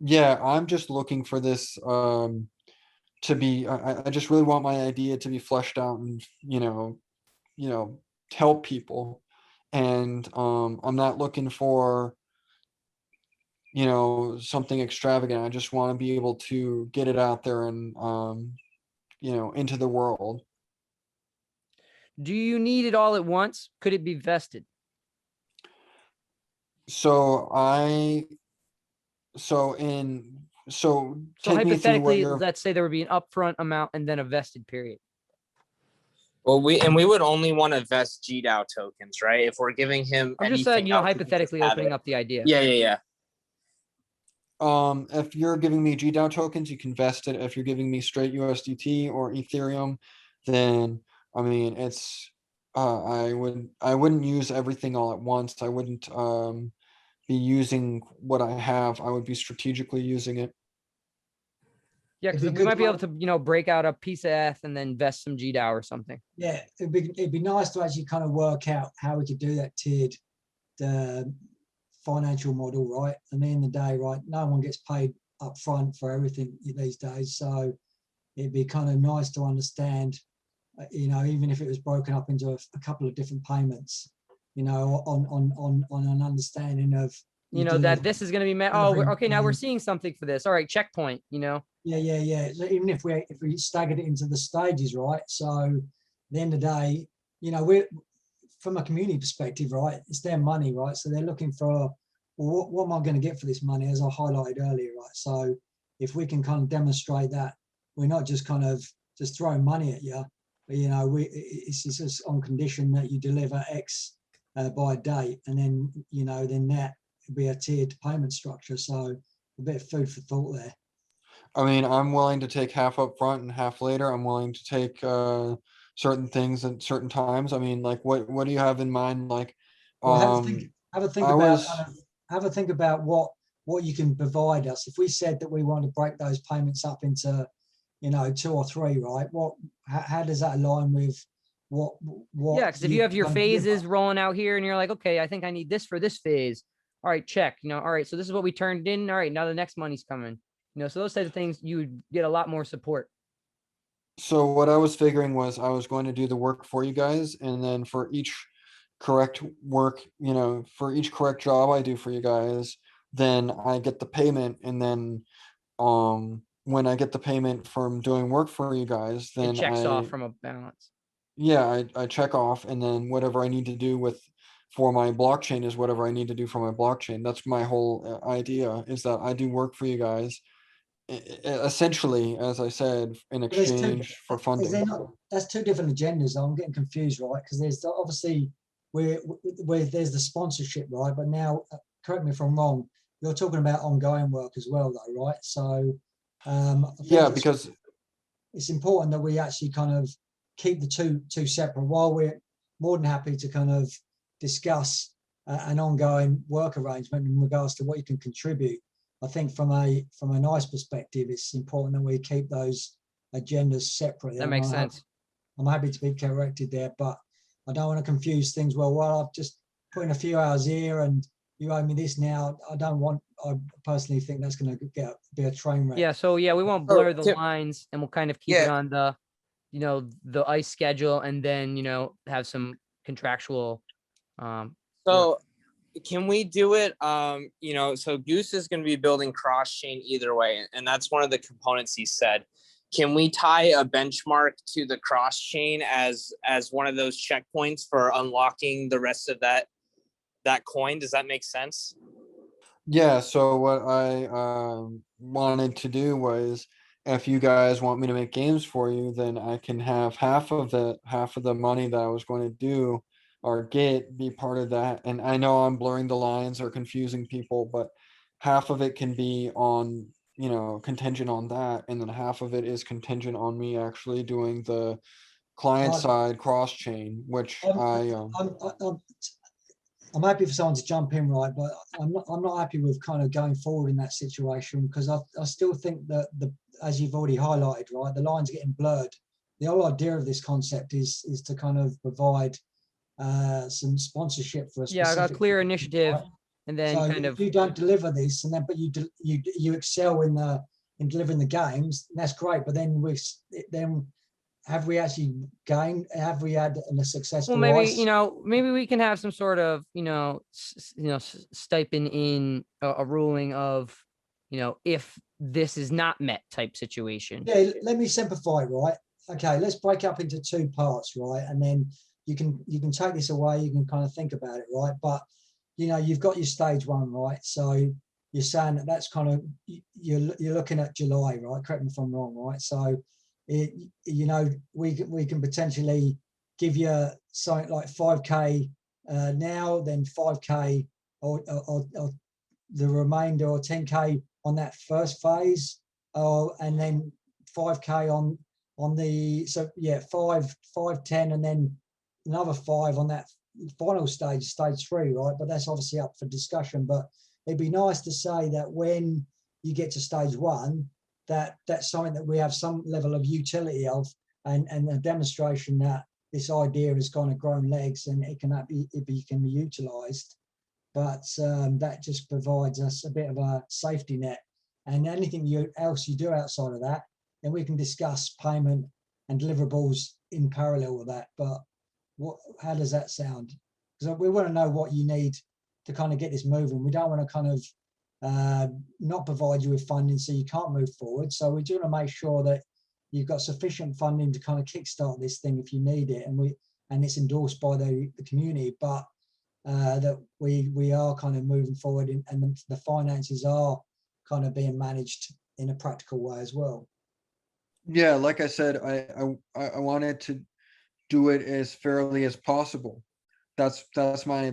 Yeah, I'm just looking for this to be I just really want my idea to be fleshed out and help people. And I'm not looking for something extravagant. I just want to be able to get it out there and into the world. Do you need it all at once? Could it be vested? So So take me through what hypothetically, you're let's say there would be an upfront amount and then a vested period. Well, we would only want to vest GDAO tokens, right? If we're giving him I'm just anything saying, else, we can just hypothetically have opening it. up the idea. Yeah. if you're giving me GDAO tokens, you can vest it. If you're giving me straight USDT or Ethereum, then I mean it's I wouldn't use everything all at once. I wouldn't be using what I have. I would be strategically using it. Yeah, It'd because be we good might be able to- to, break out a piece of ETH and then vest some GDAO or something. Yeah, it'd be nice to actually kind of work out how we could do that tiered financial model, right? At the end of the day, right, no one gets paid up front for everything these days. So it'd be kind of nice to understand, even if it was broken up into a couple of different payments, on an understanding of That this is going to be met. Oh, okay. Now we're delivering- seeing something for this. All right, checkpoint. Yeah. So even if we staggered it into the stages, right? So at the end of the day, we're from a community perspective, right? It's their money, right? So they're looking for, well, what am I going to get for this money, as I highlighted earlier, right? So if we can kind of demonstrate that we're not just kind of just throwing money at you, but it's just on condition that you deliver X by a date, and then then that would be a tiered payment structure. So a bit of food for thought there. I mean, I'm willing to take half up front and half later. I'm willing to take certain things at certain times. I mean, like what do you have in mind? Like, Well, have a think I about was have a think about what you can provide us. If we said that we want to break those payments up into 2 or 3, right? How does that align with what? Yeah, because if you have your gonna deliver? phases rolling out here and you're like, okay, I think I need this for this phase. All right, check. All right, so this is what we turned in. All right, now the next money's coming. So those types of things, you would get a lot more support. so what I was figuring was I was going to do the work for you guys, and then for each correct work, for each correct job I do for you guys, then I get the payment, and then when I get the payment from doing work for you guys, It then checks off from a balance. I check off, and then whatever I need to do for my blockchain is whatever I need to do for my blockchain. That's my whole idea, is that I do work for you guys, essentially, as I said, in But there's exchange for funding. that's 2 different agendas. I'm getting confused, right? Because there's obviously where there's the sponsorship, right? But now, correct me if I'm wrong, you're talking about ongoing work as well, though, right? So I think Yeah, because it's important that we actually kind of keep the two separate. While we're more than happy to kind of discuss an ongoing work arrangement in regards to what you can contribute, I think from a nice perspective, it's important that we keep those agendas separate. That makes sense. I'm happy to be corrected there, but I don't want to confuse things. Well, I've just put in a few hours here and you owe me this now. I personally think that's going to be a train wreck. Yeah, so yeah, we won't Oh, blur the Tim- lines, and we'll kind of keep it Yeah. on the, the ice schedule, and then, have some contractual, work. So can we do it? So Goose is going to be building cross chain either way, and that's one of the components he said. Can we tie a benchmark to the cross chain as one of those checkpoints for unlocking the rest of that coin? Does that make sense? Yeah, so what I wanted to do was, if you guys want me to make games for you, then I can have half of the money that I was going to do or get be part of that. And I know I'm blurring the lines or confusing people, but half of it can be on, contingent on that, and then half of it is contingent on me actually doing the client side cross chain, which I'm happy for someone to jump in, right? But I'm not happy with kind of going forward in that situation, because I still think that as you've already highlighted, right, the lines getting blurred. The whole idea of this concept is to kind of provide some sponsorship for a Yeah, specific a clear initiative, right? and then So kind if of, you don't deliver this, and then but you excel in delivering the games, that's great. But then have we actually gained? Have we had a successful? well, maybe, ice? maybe we can have some sort of, stipend in a ruling of, if this is not met type situation. Yeah, let me simplify it, right? Okay, let's break up into two parts, right? And then you can take this away, you can kind of think about it, right? But you've got your stage one, right? So you're saying that's kind of you're looking at July, right? Correct me if I'm wrong, right? So we can potentially give you something like 5K now, then 5K or the remainder, or 10K on that first phase, and then 5K on the, so yeah, 5, 10, and then another 5 on that final stage 3, right? But that's obviously up for discussion. But it'd be nice to say that when you get to stage 1, that's something that we have some level of utility of, and a demonstration that this idea has kind of grown legs and it can be utilized. But that just provides us a bit of a safety net. And anything else you do outside of that, then we can discuss payment and deliverables in parallel with that. But how does that sound? Because we want to know what you need to kind of get this moving. We don't want to kind of not provide you with funding so you can't move forward. So we do want to make sure that you've got sufficient funding to kind of kickstart this thing if you need it, and it's endorsed by the community, but that we are kind of moving forward, and the finances are kind of being managed in a practical way as well. Yeah, like I said, I wanted to do it as fairly as possible. That's my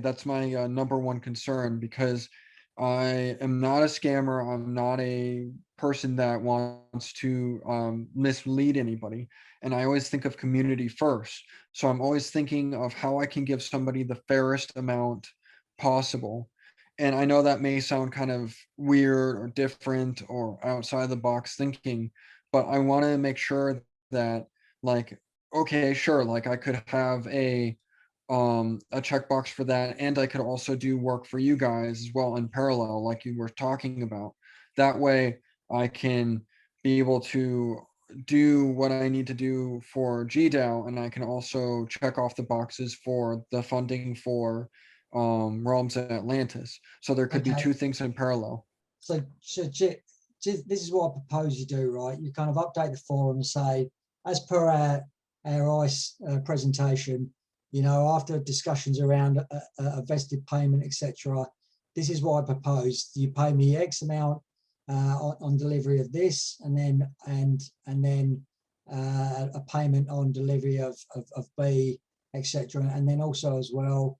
number one concern, because I am not a scammer. I'm not a person that wants to mislead anybody. And I always think of community first. So I'm always thinking of how I can give somebody the fairest amount possible. And I know that may sound kind of weird or different or outside the box thinking, but I want to make sure that, like, okay, sure, like I could have a checkbox for that, and I could also do work for you guys as well in parallel, like you were talking about. That way I can be able to do what I need to do for GDAO, and I can also check off the boxes for the funding for Realms and Atlantis. So there could be Okay. two things in parallel. So this is what I propose you do, right? You kind of update the forum and say, as per our ICE presentation, after discussions around a vested payment, etc., this is what I propose. You pay me X amount on delivery of this, and then a payment on delivery of B, etc. And then also as well,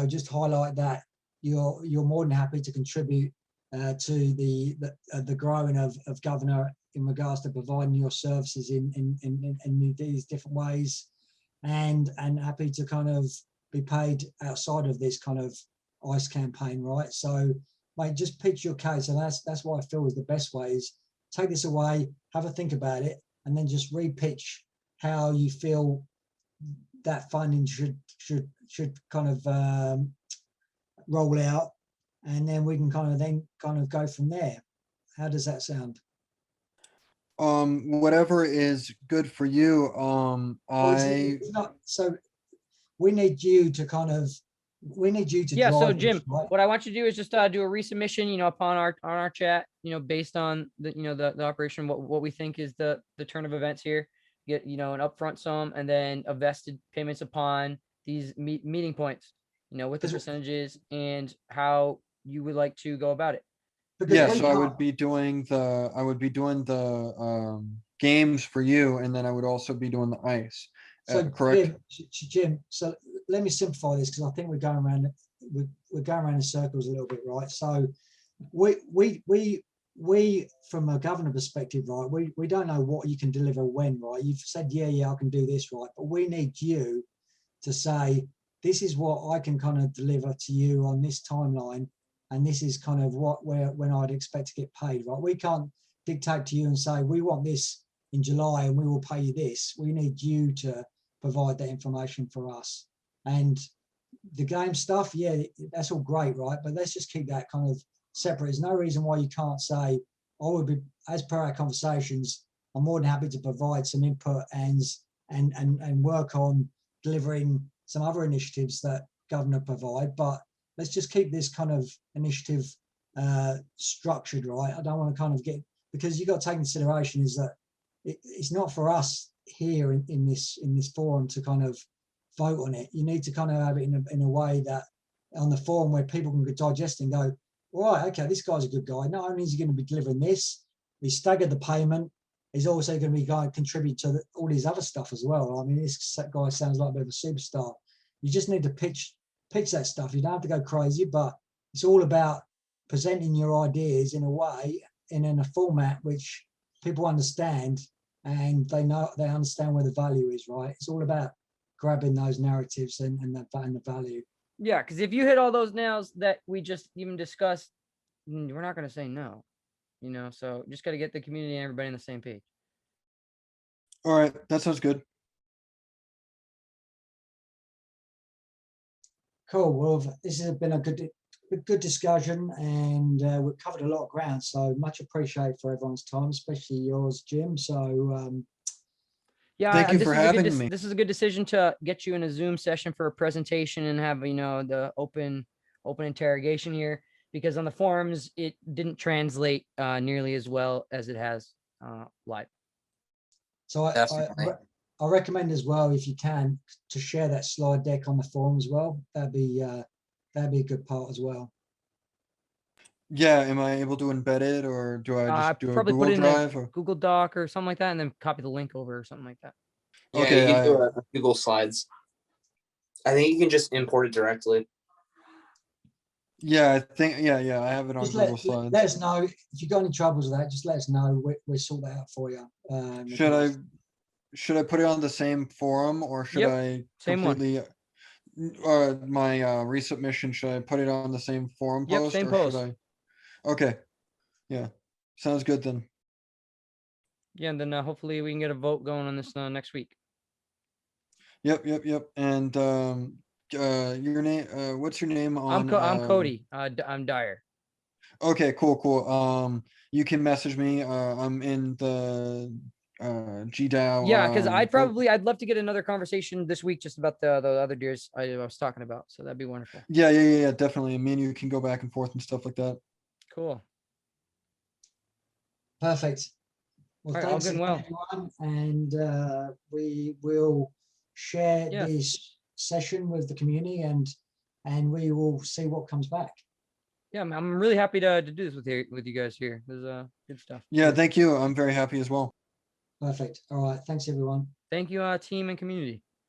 just highlight that you're more than happy to contribute to the growing of Governor in regards to providing your services in these different ways, and happy to kind of be paid outside of this kind of ICE campaign, right? So, mate, just pitch your case, and that's what I feel is the best way is take this away, have a think about it, and then just re-pitch how you feel that funding should kind of roll out, and then we can kind of go from there. How does that sound? Whatever is good for you. Well, it's not, so we need you to Yeah, so drive this, Jim, right? what I want you to do is just do a resubmission, upon our chat, based on the, the operation, what we think is the turn of events here. Get, an upfront sum and then a vested payments upon these meeting points, with the percentages and how you would like to go about it. Because Yeah, we so I can't- would be doing the games for you, and then I would also be doing the ice. So Correct? Jim, so let me simplify this, because I think we're going around in circles a little bit, right? So we from a governor perspective, right, we don't know what you can deliver when, right? You've said, yeah, I can do this, right? But we need you to say, this is what I can kind of deliver to you on this timeline, and this is kind of when I'd expect to get paid, right? We can't dictate to you and say, we want this in July and we will pay you this. We need you to provide that information for us. And the game stuff, yeah, that's all great, right? But let's just keep that kind of separate. There's no reason why you can't say, I would be, as per our conversations, I'm more than happy to provide some input and work on delivering some other initiatives that Governor provide. But let's just keep this kind of initiative structured, right? I don't want to kind of get, because you got to take consideration is that it's not for us here in this forum to kind of vote on it. You need to kind of have it in a way that on the forum where people can digest and go, right, okay, this guy's a good guy. Not only is he going to be delivering this, he's staggered the payment. He's also going to be going to contribute to all his other stuff as well. I mean, this guy sounds like a bit of a superstar. You just need to pitch that stuff. You don't have to go crazy, but it's all about presenting your ideas in a way and in a format which people understand, and they understand where the value is, right? It's all about grabbing those narratives and the value. Yeah, because if you hit all those nails that we just even discussed, we're not going to say no, so just got to get the community and everybody on the same page. All right, that sounds good. Cool. Well, this has been a good discussion, and we've covered a lot of ground, so much appreciated for everyone's time, especially yours, Jim. So yeah, thank you for having me. This is a good decision to get you in a Zoom session for a presentation and have the open interrogation here, because on the forums it didn't translate nearly as well as it has live. So I recommend as well, if you can, to share that slide deck on the forum as well. That'd be a good part as well. Yeah, am I able to embed it, or do I just do a probably Google put it in Drive? a Google Doc or something like that, and then copy the link over or something like that. Yeah, Okay, you can do a Google Slides. I think you can just import it directly. Yeah, I think I have it on Just Google Slides. let us know if you got any troubles with that. Just let us know. We'll sort that out for you. Should I put it on the same forum, or should Yep, I same one. completely my resubmission, should I put it on the same forum Yep, post, same or post. should I? Okay, yeah, sounds good then. Yeah, and then hopefully we can get a vote going on this next week. Yep. And your name, what's your name on? I'm Cody. I'm Dyer. Okay, cool. You can message me. I'm in the GDAO. Yeah, because I'd love to get another conversation this week just about the other deers I was talking about. So that'd be wonderful. Yeah, definitely. Me and you can go back and forth and stuff like that. Cool. Perfect. Well, All right, thanks all good and again, everyone, and we will share this session with the community, and we will see what comes back. Yeah, I'm really happy to do this with you guys here. This is good stuff. Yeah, thank you. I'm very happy as well. Perfect. All right. Thanks, everyone. Thank you, team and community.